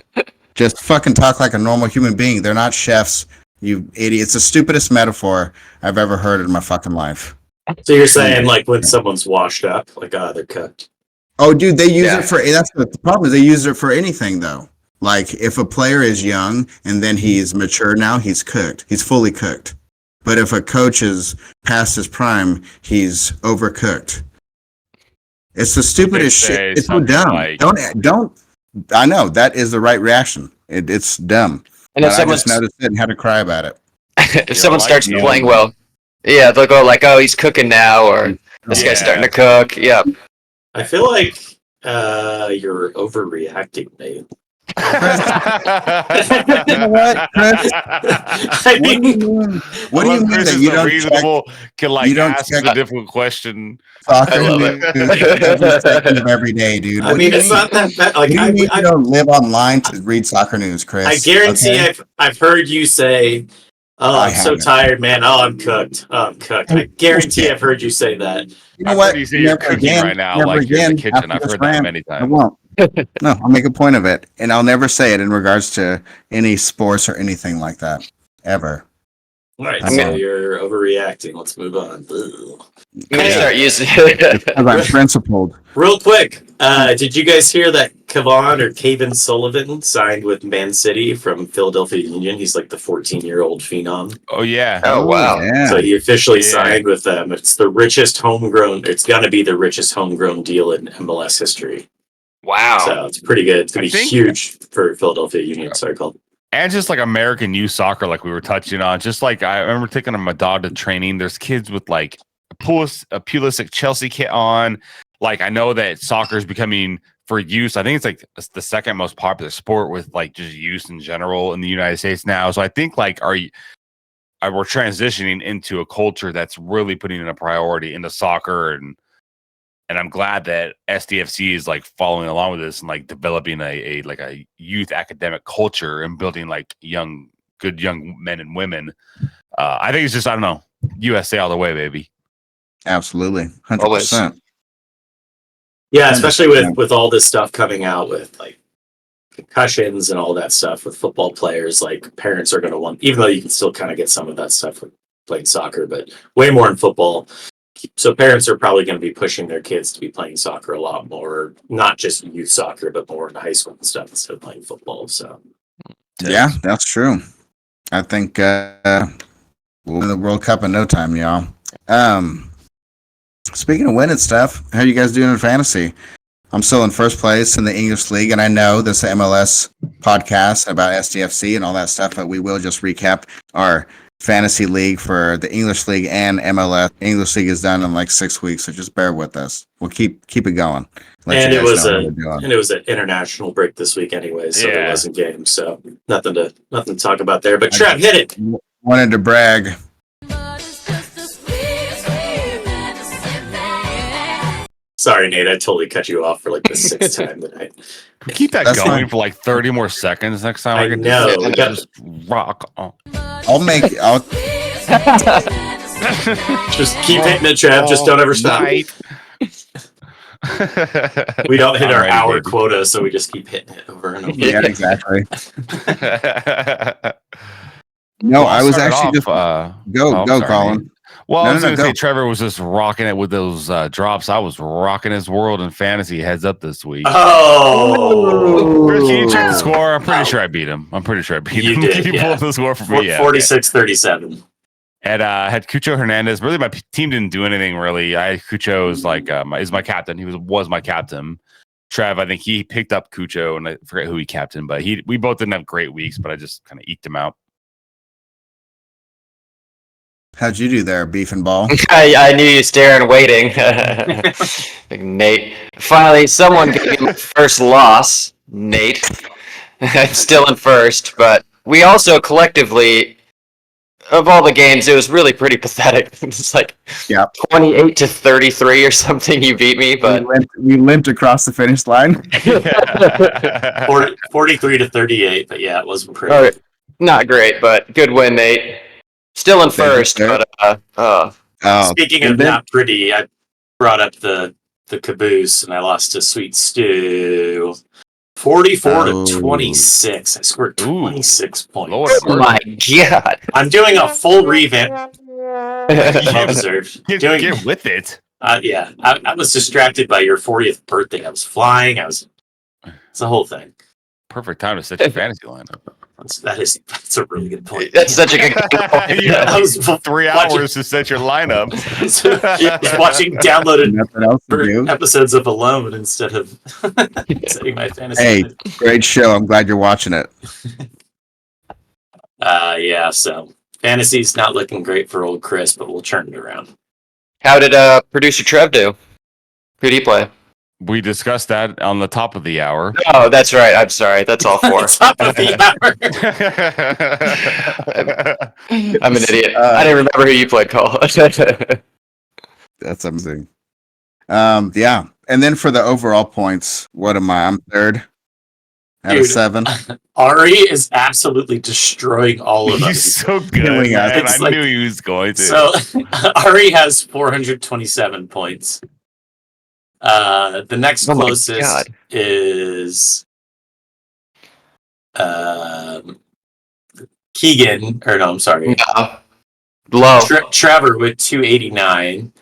Speaker 1: Just fucking talk like a normal human being. They're not chefs, you idiot. It's the stupidest metaphor I've ever heard in my fucking life.
Speaker 2: So you're saying like when someone's washed up, like they're cooked.
Speaker 1: Oh, dude, they use it for, that's the problem, is they use it for anything, though. Like, if a player is young and then he's mature now, he's cooked. He's fully cooked. But if a coach is past his prime, he's overcooked. It's the stupidest shit. It's so dumb.
Speaker 4: Like,
Speaker 1: don't, I know, that is the right reaction. It's dumb.
Speaker 3: And
Speaker 1: But
Speaker 3: if
Speaker 1: I
Speaker 3: someone
Speaker 1: just noticed it and had to cry about it.
Speaker 3: if someone
Speaker 4: like
Speaker 3: starts
Speaker 4: you.
Speaker 3: playing well, yeah, they'll go like, "Oh, he's cooking now," or "This guy's starting to cook." Yeah.
Speaker 2: I feel like you're overreacting, Nate.
Speaker 1: You know what, Chris?
Speaker 2: I mean,
Speaker 1: What do you mean that you don't check
Speaker 4: can like
Speaker 1: you don't
Speaker 4: ask
Speaker 1: check-
Speaker 4: the difficult question?
Speaker 1: soccer
Speaker 3: I love
Speaker 1: news
Speaker 3: it.
Speaker 1: every second of every day, dude?
Speaker 2: I
Speaker 1: What
Speaker 2: mean,
Speaker 1: do you
Speaker 2: it's
Speaker 1: mean?
Speaker 2: not that bad. Like
Speaker 1: What do you mean
Speaker 2: I
Speaker 1: you don't live online to read soccer news, Chris?
Speaker 2: I guarantee
Speaker 1: Okay?
Speaker 2: I've heard you say, "Oh,
Speaker 1: I
Speaker 2: I'm so
Speaker 1: haven't.
Speaker 2: tired, man. Oh, I'm cooked. Oh, I'm cooked." I guarantee I've heard you say that.
Speaker 1: You know
Speaker 4: I've
Speaker 1: what?
Speaker 4: heard you say you're cooking right now, like you're in the kitchen.
Speaker 1: after
Speaker 4: I've
Speaker 1: this
Speaker 4: heard that
Speaker 1: rant,
Speaker 4: many
Speaker 1: I
Speaker 4: times.
Speaker 1: won't. No, I'll make a point of it, and I'll never say it in regards to any sports or anything like that. ever.
Speaker 2: All right,
Speaker 1: I'm
Speaker 2: so
Speaker 1: on.
Speaker 2: you're overreacting. Let's move on. Ugh.
Speaker 3: I'm gonna start using.
Speaker 1: Because I'm principled.
Speaker 2: Real quick, did you guys hear that Kevin Sullivan signed with Man City from Philadelphia Union? He's like the 14-year-old phenom.
Speaker 4: Oh yeah.
Speaker 3: Oh wow!
Speaker 1: Yeah.
Speaker 2: So he officially
Speaker 4: Yeah.
Speaker 2: signed with them. It's the richest homegrown. It's gonna be the richest homegrown deal in MLS history.
Speaker 3: Wow!
Speaker 2: So it's pretty good. It's gonna
Speaker 4: I
Speaker 2: be
Speaker 4: think-
Speaker 2: huge for Philadelphia Union. Sorry, Colin.
Speaker 4: And just like American youth soccer, like we were touching on. Just like I remember taking my dog to training. There's kids with like a Pulisic Chelsea kit on. Like I know that soccer is becoming for youth. I think it's like the second most popular sport with like just youth in general in the United States now. So I think like we're transitioning into a culture that's really putting in a priority into soccer, and I'm glad that SDFC is like following along with this and like developing a youth academic culture and building like good young men and women. I think it's just, I don't know, USA all the way, baby.
Speaker 1: Absolutely.
Speaker 3: Always.
Speaker 1: 100%.
Speaker 2: Yeah, especially with all this stuff coming out with like concussions and all that stuff with football players. Like parents are going to want, even though you can still kind of get some of that stuff with playing soccer, but way more in football. So parents are probably going to be pushing their kids to be playing soccer a lot more, not just youth soccer, but more in high school and stuff instead of playing football. So
Speaker 1: Yeah, that's true. I think we'll win the World Cup in no time, y'all. Speaking of winning stuff, how are you guys doing in fantasy? I'm still in first place in the English League, and I know this is MLS podcast about SDFC and all that stuff, but we will just recap our fantasy league for the English League and MLS. English League is done in like 6 weeks, so just bear with us. We'll keep it going.
Speaker 2: and it was an international break this week anyway, so there wasn't games, so nothing to talk about there. But Trev, hit it.
Speaker 1: Wanted to brag.
Speaker 2: Sorry, Nate, I totally cut you off for like the 6th time tonight.
Speaker 4: Can we keep that
Speaker 1: That's
Speaker 4: going
Speaker 1: fine.
Speaker 4: for like 30 more seconds next time?
Speaker 2: I know. We got
Speaker 4: just rock on.
Speaker 1: I'll
Speaker 2: just keep hitting it, Trev. Just don't ever stop.
Speaker 4: Night.
Speaker 2: We don't hit
Speaker 4: I'm
Speaker 2: our
Speaker 4: ready,
Speaker 2: hour
Speaker 4: baby.
Speaker 2: quota, so we just keep hitting it over and over.
Speaker 1: Yeah, exactly.
Speaker 4: Well,
Speaker 1: No, I was
Speaker 4: start
Speaker 1: actually
Speaker 4: off,
Speaker 1: just
Speaker 4: oh,
Speaker 1: go,
Speaker 4: I'm
Speaker 1: Colin.
Speaker 4: sorry, well, I was going to say
Speaker 1: go.
Speaker 4: Trevor was just rocking it with those drops. I was rocking his world in fantasy heads up this week.
Speaker 2: Oh,
Speaker 4: Chris, can you check the score? I'm pretty sure I beat him. You
Speaker 2: did,
Speaker 4: Can you pull up the score for me? Yeah.
Speaker 2: 46-37.
Speaker 4: Had Cucho Hernandez. Really, my team didn't do anything really. I had Cucho as like is my captain. He was my captain. Trev, I think he picked up Cucho, and I forget who he captained, but we both didn't have great weeks, but I just kind of eked him out.
Speaker 1: How'd you do there, Beef and Ball?
Speaker 3: I knew you staring, waiting. Nate. Finally, someone gave me my first loss. Nate. I'm still in first, but we also collectively, of all the games, it was really pretty pathetic. It's like 28-33 or something. You beat me, but
Speaker 1: we limped across the finish line.
Speaker 2: 43-38, but yeah, it wasn't pretty.
Speaker 3: all right. Not great, but good win, Nate. Still in first, but
Speaker 2: Speaking of not pretty, I brought up the caboose and I lost to Sweet Stew. 44-26. I scored 26 points.
Speaker 4: Lord.
Speaker 3: oh my god.
Speaker 2: I'm doing a full revamp. Observed.
Speaker 4: Get with it.
Speaker 2: Yeah, I was distracted by your 40th birthday. I was flying. It's the whole thing.
Speaker 4: Perfect time to set your fantasy lineup.
Speaker 2: That's a really good point.
Speaker 3: That's such a good
Speaker 4: Yeah,
Speaker 2: I was
Speaker 4: 3 hours to set your lineup.
Speaker 2: I was watching downloaded
Speaker 1: Nothing else to do.
Speaker 2: episodes of Alone instead of setting my fantasy.
Speaker 1: Hey, great show. I'm glad you're watching it.
Speaker 2: Yeah, so fantasy's not looking great for old Chris, but we'll turn it around.
Speaker 3: How did producer Trev do? Who did he play?
Speaker 4: We discussed that on the top of the hour.
Speaker 3: Oh, that's right. I'm sorry. That's all four.
Speaker 2: Top of the
Speaker 3: I'm an idiot. I didn't remember who you played, Cole.
Speaker 1: That's amazing. Yeah. And then for the overall points, what am I? I'm third out of
Speaker 2: Dude.
Speaker 1: 7.
Speaker 2: Ari is absolutely destroying all of
Speaker 4: He's
Speaker 2: us.
Speaker 4: so good,
Speaker 1: Killing us.
Speaker 4: man.
Speaker 2: It's
Speaker 4: I
Speaker 2: like-
Speaker 4: knew he was going to.
Speaker 2: So Ari has 427 points. The next
Speaker 3: Oh my
Speaker 2: closest
Speaker 3: God.
Speaker 2: is Keegan, or no, I'm sorry.
Speaker 3: No. Low.
Speaker 2: Trevor with 289.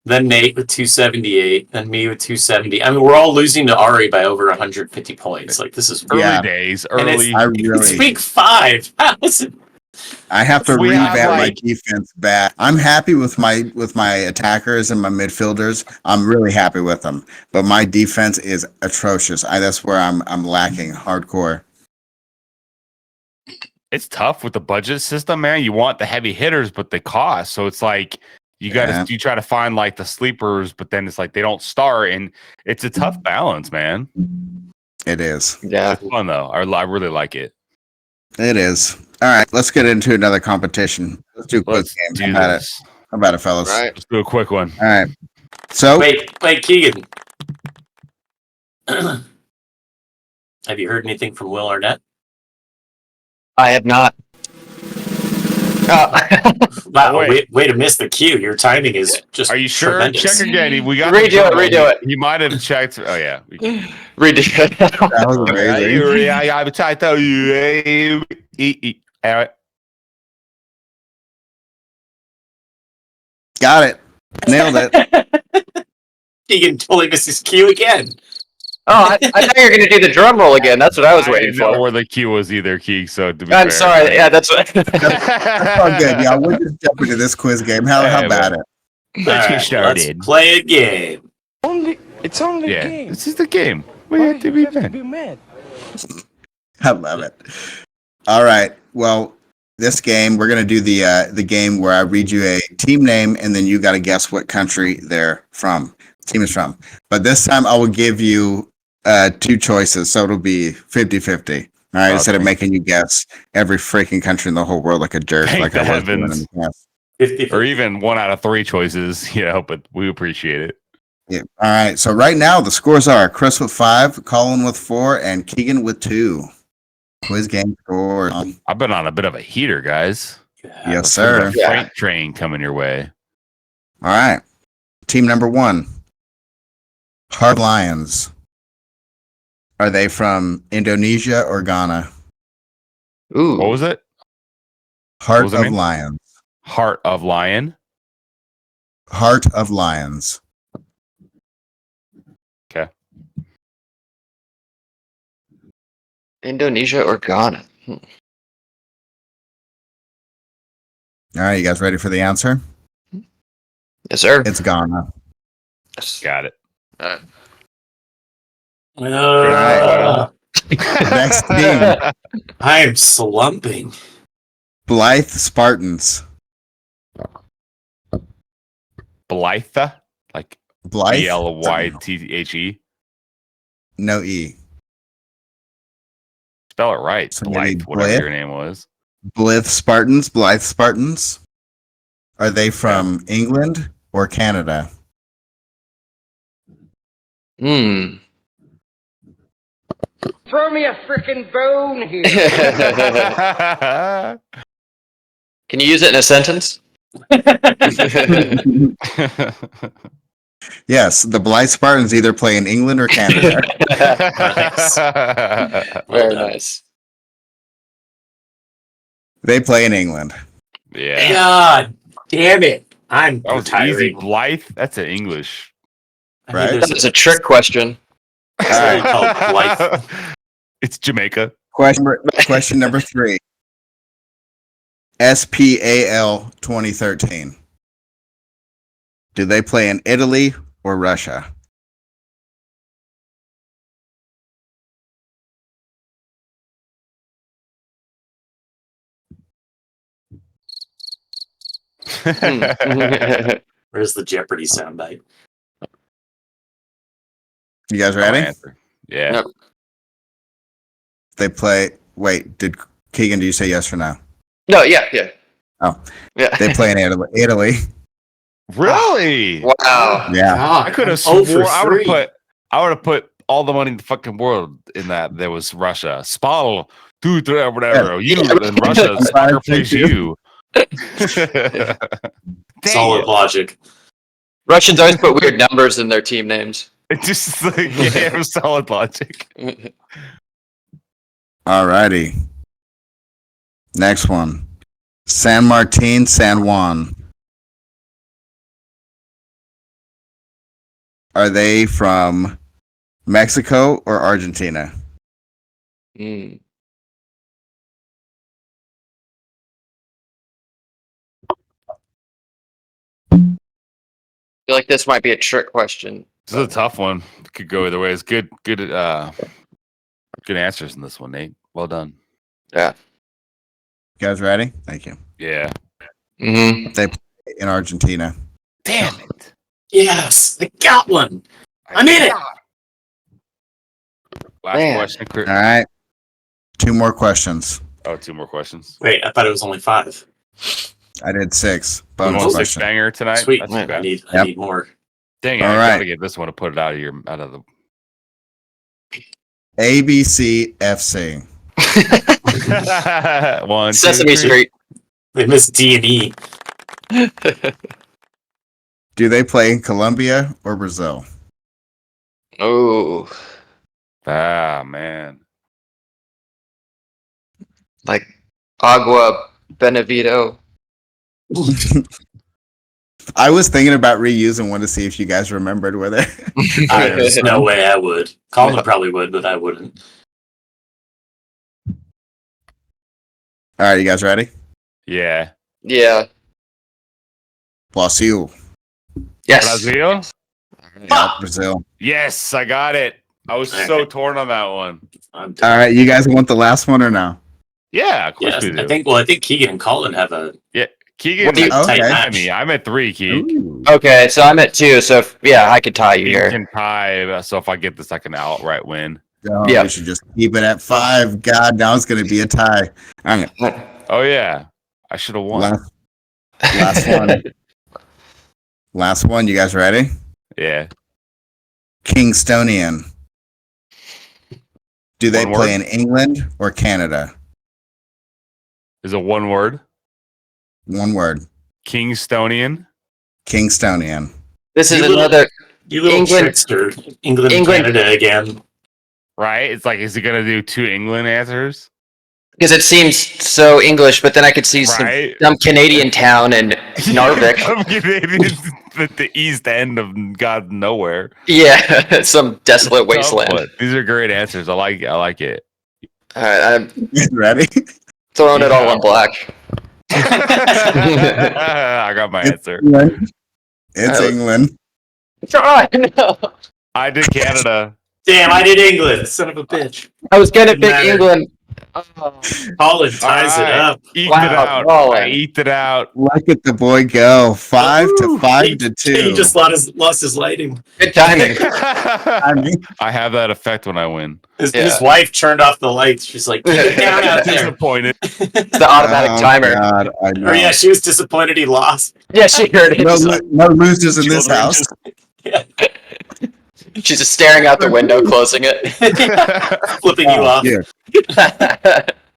Speaker 2: Then Nate with 278. Then me with 270. I mean, we're all losing to Ari by over 150 points. Like, this is
Speaker 4: Early
Speaker 1: Yeah.
Speaker 4: days,
Speaker 2: And
Speaker 4: early.
Speaker 2: it's week 5. How is it?
Speaker 1: I have to
Speaker 4: We have,
Speaker 1: revamp my
Speaker 4: like-
Speaker 1: defense back. I'm happy with my attackers and my midfielders. I'm really happy with them, but my defense is atrocious. That's where I'm lacking hardcore.
Speaker 4: It's tough with the budget system, man. You want the heavy hitters, but they cost. So it's like you you try to find like the sleepers, but then it's like they don't start, and it's a tough balance, man.
Speaker 1: It is.
Speaker 3: Yeah.
Speaker 4: It's fun though. I really like it.
Speaker 1: It is. All right, let's get into another competition. Let's do a quick
Speaker 4: Let's
Speaker 1: game.
Speaker 4: do
Speaker 1: How about it?
Speaker 4: this.
Speaker 1: How about it, fellas?
Speaker 3: Right.
Speaker 4: Let's do a quick one.
Speaker 1: All right. So
Speaker 2: Wait, Keegan. Have you heard anything from Will Arnett?
Speaker 3: I have not.
Speaker 2: Wow,
Speaker 4: wait.
Speaker 2: way to miss the cue. Your timing is just
Speaker 4: Are you sure?
Speaker 2: tremendous.
Speaker 4: Check again. We got
Speaker 3: Redo it.
Speaker 4: He might have checked. Oh yeah.
Speaker 3: Redo it.
Speaker 1: that was amazing.
Speaker 4: I tell you. All right.
Speaker 1: Got it. Nailed it.
Speaker 2: Keegan totally missed his cue again.
Speaker 3: Oh, I thought you were going to do the drum roll again. That's what I was
Speaker 4: I
Speaker 3: waiting
Speaker 4: didn't know
Speaker 3: for.
Speaker 4: where the key was either, Keeg. So to be
Speaker 3: I'm
Speaker 4: fair.
Speaker 3: sorry. Yeah, that's what.
Speaker 1: That's all good, y'all. We'll just jump into this quiz game. How about it?
Speaker 4: Let's
Speaker 2: All
Speaker 4: get
Speaker 2: right,
Speaker 4: started.
Speaker 2: Let's play a game.
Speaker 6: It's only a
Speaker 4: Yeah,
Speaker 6: game.
Speaker 4: this is the game. We
Speaker 6: Why
Speaker 4: have to
Speaker 6: you
Speaker 4: be
Speaker 6: have to
Speaker 4: mad.
Speaker 6: be mad?
Speaker 1: I love it. All right. Well, this game we're gonna do the game where I read you a team name and then you got to guess what country they're from. Team is from. But this time I will give you 2 choices, so it'll be 50-50. All right, instead of
Speaker 4: Okay.
Speaker 1: making you guess every freaking country in the whole world like a jerk,
Speaker 4: Thank
Speaker 1: like
Speaker 4: the
Speaker 1: I was doing in
Speaker 4: heavens.
Speaker 1: the past.
Speaker 2: 50.
Speaker 4: Or even 1 out of 3 choices, but we appreciate it.
Speaker 1: Yeah. All right. So right now the scores are Chris with 5, Colin with 4, and Keegan with 2. Quiz game scores.
Speaker 4: I've been on a bit of a heater, guys.
Speaker 1: Yes, sir.
Speaker 4: There's a freight train coming your way.
Speaker 1: All right. Team number 1. Hard Lions. Are they from Indonesia or Ghana?
Speaker 3: Ooh.
Speaker 4: What was it?
Speaker 1: Heart
Speaker 4: was the
Speaker 1: of
Speaker 4: name?
Speaker 1: Lions.
Speaker 4: Heart of Lion.
Speaker 1: Heart of Lions.
Speaker 4: Okay.
Speaker 3: Indonesia or Ghana?
Speaker 1: All right. You guys ready for the answer?
Speaker 3: Yes, sir.
Speaker 1: It's Ghana.
Speaker 3: Yes.
Speaker 4: Got it.
Speaker 1: Next team.
Speaker 2: I am slumping.
Speaker 1: Blythe Spartans.
Speaker 4: Blythe, like
Speaker 1: Blythe?
Speaker 4: BLYTHE.
Speaker 1: No E.
Speaker 4: Spell it right.
Speaker 1: So maybe
Speaker 4: Blythe, whatever
Speaker 1: Blythe?
Speaker 4: your name was.
Speaker 1: Blythe Spartans. Blythe Spartans. Are they from England or Canada?
Speaker 3: Hmm.
Speaker 6: Throw me a freaking bone here.
Speaker 3: Can you use it in a sentence?
Speaker 1: Yes, the Blythe Spartans either play in England or Canada.
Speaker 3: Very nice.
Speaker 1: They play in England.
Speaker 4: Yeah.
Speaker 2: God damn it. I'm
Speaker 4: That was
Speaker 2: retiring.
Speaker 4: easy. Blythe, that's an English.
Speaker 1: Right?
Speaker 2: there's
Speaker 3: That's a trick question.
Speaker 2: All right. called Blythe.
Speaker 4: It's Jamaica.
Speaker 1: Question number 3. SPAL 2013. Do they play in Italy or Russia?
Speaker 2: Where's the Jeopardy soundbite?
Speaker 1: You guys
Speaker 4: I'll
Speaker 1: ready?
Speaker 4: answer. Yeah.
Speaker 3: Yep.
Speaker 1: They play. Wait, did Keegan? Do you say yes or no?
Speaker 3: No, yeah.
Speaker 1: Oh.
Speaker 3: Yeah.
Speaker 1: They play in Italy.
Speaker 4: Really?
Speaker 3: Wow.
Speaker 1: Yeah.
Speaker 2: God,
Speaker 4: I could have
Speaker 2: I'm 0
Speaker 4: sworn
Speaker 2: for
Speaker 4: I would
Speaker 2: 3.
Speaker 4: have put all the money in the fucking world in that. There was Russia. Spal, dude, whatever. You in Russia, soccer plays you.
Speaker 2: Solid
Speaker 4: Damn.
Speaker 2: logic.
Speaker 3: Russians always put weird numbers in their team names.
Speaker 4: It's just like yeah, solid logic.
Speaker 1: Alrighty. Next one. San Martin, San Juan. Are they from Mexico or Argentina?
Speaker 3: Mm. I feel like this might be a trick question.
Speaker 4: This is a tough one. Could go either way. It's good answers in this one, Nate. Well done.
Speaker 3: Yeah.
Speaker 1: You guys ready? Thank you.
Speaker 4: Yeah.
Speaker 3: Mm-hmm.
Speaker 1: They play in Argentina.
Speaker 4: Damn it.
Speaker 2: Yes, I got one. I'm in it.
Speaker 4: Last
Speaker 3: Man.
Speaker 4: question.
Speaker 1: All right. 2 more questions.
Speaker 4: Oh, 2 more questions.
Speaker 2: Wait, I thought it was only 5.
Speaker 1: I did 6.
Speaker 4: Going
Speaker 1: Bonus
Speaker 4: 6
Speaker 1: question.
Speaker 4: banger tonight.
Speaker 2: Sweet.
Speaker 4: That's
Speaker 2: I
Speaker 4: too bad.
Speaker 2: need more.
Speaker 4: Dang it!
Speaker 1: All
Speaker 4: I
Speaker 1: right.
Speaker 4: gotta get this one to put it out of the.
Speaker 1: SDFC.
Speaker 4: 1, 2,
Speaker 3: Sesame
Speaker 4: 3.
Speaker 3: Street.
Speaker 2: They missed D&E.
Speaker 1: Do they play in Colombia or Brazil?
Speaker 3: Oh,
Speaker 4: Ah, man.
Speaker 3: like Agua Benevito.
Speaker 1: I was thinking about reusing one to see if you guys remembered where they.
Speaker 2: There's no way I would. Colin probably would, but I wouldn't.
Speaker 1: All right, you guys ready?
Speaker 4: Yeah.
Speaker 3: Yeah.
Speaker 1: Brazil.
Speaker 3: Yes.
Speaker 4: Brazil?
Speaker 1: Yeah, Brazil.
Speaker 4: Yes, I got it. I was so torn on that one.
Speaker 2: I'm
Speaker 1: All right, you guys want the last one or no?
Speaker 4: Yeah, of course
Speaker 2: Yes,
Speaker 4: we do.
Speaker 2: I think Keegan and Colin have a
Speaker 4: Keegan,
Speaker 3: What do you-
Speaker 2: tight
Speaker 1: Okay.
Speaker 2: match.
Speaker 4: I'm at 3, Keeg.
Speaker 1: Ooh.
Speaker 3: Okay, so I'm at 2. So I could tie you
Speaker 4: You
Speaker 3: here.
Speaker 4: can tie, so if I get this, I can outright win.
Speaker 1: No,
Speaker 3: Yeah.
Speaker 1: we should just keep it at 5. God, now it's going to be a tie. All right,
Speaker 4: Oh yeah, I should have won.
Speaker 1: last one. Last one. You guys ready?
Speaker 4: Yeah.
Speaker 1: Kingstonian. Do they
Speaker 4: One
Speaker 1: play
Speaker 4: word?
Speaker 1: in England or Canada?
Speaker 4: Is it one word?
Speaker 1: One word.
Speaker 4: Kingstonian.
Speaker 1: Kingstonian.
Speaker 3: This is
Speaker 2: You little-
Speaker 3: another.
Speaker 2: You little
Speaker 3: England-
Speaker 2: trickster. England and
Speaker 3: England-
Speaker 2: Canada again.
Speaker 4: Right? It's like, is he gonna do 2 England answers?
Speaker 3: Because it seems so English, but then I could see
Speaker 4: Right.
Speaker 3: some Canadian town in Narvik.
Speaker 4: the east end of God nowhere.
Speaker 3: Yeah, some desolate wasteland.
Speaker 4: But these are great answers. I like it.
Speaker 3: All right, I'm
Speaker 1: You ready?
Speaker 3: throwing it all on black.
Speaker 4: I got my answer.
Speaker 1: England. It's
Speaker 3: Oh.
Speaker 1: England.
Speaker 3: God, no.
Speaker 4: I did Canada.
Speaker 2: Damn, I did England. Son of a bitch.
Speaker 3: I was gonna
Speaker 2: Didn't
Speaker 3: pick
Speaker 2: matter.
Speaker 3: England.
Speaker 2: Colin ties it
Speaker 4: Alright.
Speaker 2: up.
Speaker 4: Eked
Speaker 3: Wow,
Speaker 4: it out.
Speaker 3: Colin.
Speaker 4: I eked it out.
Speaker 1: Look at the boy go. 5 to 5
Speaker 2: He-
Speaker 1: to
Speaker 2: He
Speaker 1: 2.
Speaker 2: just lost his lighting.
Speaker 3: Good timing.
Speaker 1: I mean,
Speaker 4: I have that effect when I win.
Speaker 2: His
Speaker 3: Yeah.
Speaker 2: wife turned off the lights. She's like, keep it down out there.
Speaker 4: Disappointed.
Speaker 3: It's the automatic
Speaker 1: oh,
Speaker 3: timer.
Speaker 1: God, I know.
Speaker 2: Or yeah, she was disappointed he lost.
Speaker 3: Yeah, she heard it.
Speaker 1: no,
Speaker 3: She's, like-
Speaker 1: no losers in this
Speaker 2: Children
Speaker 1: house.
Speaker 3: she's just staring out the window, closing it.
Speaker 2: Flipping you
Speaker 1: Oh,
Speaker 2: off.
Speaker 1: yeah,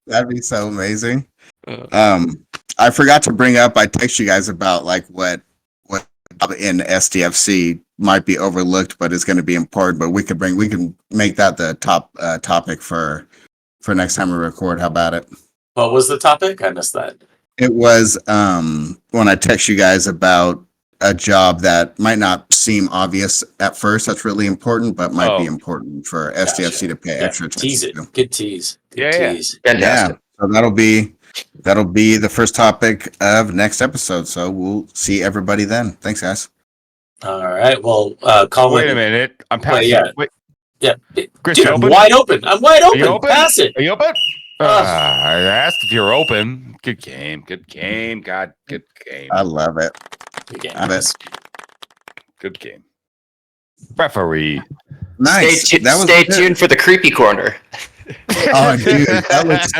Speaker 1: that'd be so amazing. I forgot to bring up. I text you guys about like what in SDFC might be overlooked, but is going to be important. But we can make that the top topic for next time we record. How about it?
Speaker 2: What was the topic? I missed that.
Speaker 1: It was when I text you guys about a job that might not seem obvious at first. That's really important, but might be
Speaker 4: Oh.
Speaker 1: important for SDFC to pay
Speaker 2: Yeah,
Speaker 1: extra attention
Speaker 2: tease it.
Speaker 1: to.
Speaker 2: Good tease. Good
Speaker 4: Yeah.
Speaker 2: tease.
Speaker 3: Fantastic.
Speaker 1: Yeah, so that'll be the first topic of next episode. So we'll see everybody then. Thanks, guys.
Speaker 2: All right. Well, Colin.
Speaker 4: Wait a minute. I'm passing.
Speaker 2: yeah.
Speaker 4: Wait,
Speaker 2: Yeah.
Speaker 4: Chris,
Speaker 2: Dude,
Speaker 4: you
Speaker 2: I'm
Speaker 4: open?
Speaker 2: wide open. I'm wide
Speaker 4: Are
Speaker 2: open.
Speaker 4: you open?
Speaker 2: Pass it.
Speaker 4: Are you open?
Speaker 2: Ugh.
Speaker 4: I asked if you're open. Good game. Good game. God, good game.
Speaker 1: I love it.
Speaker 2: Again.
Speaker 1: I bet.
Speaker 4: Good game. Referee.
Speaker 1: Nice.
Speaker 3: Stay
Speaker 1: That was
Speaker 3: stay
Speaker 1: good.
Speaker 3: tuned for the creepy corner.
Speaker 1: Oh, dude, that looks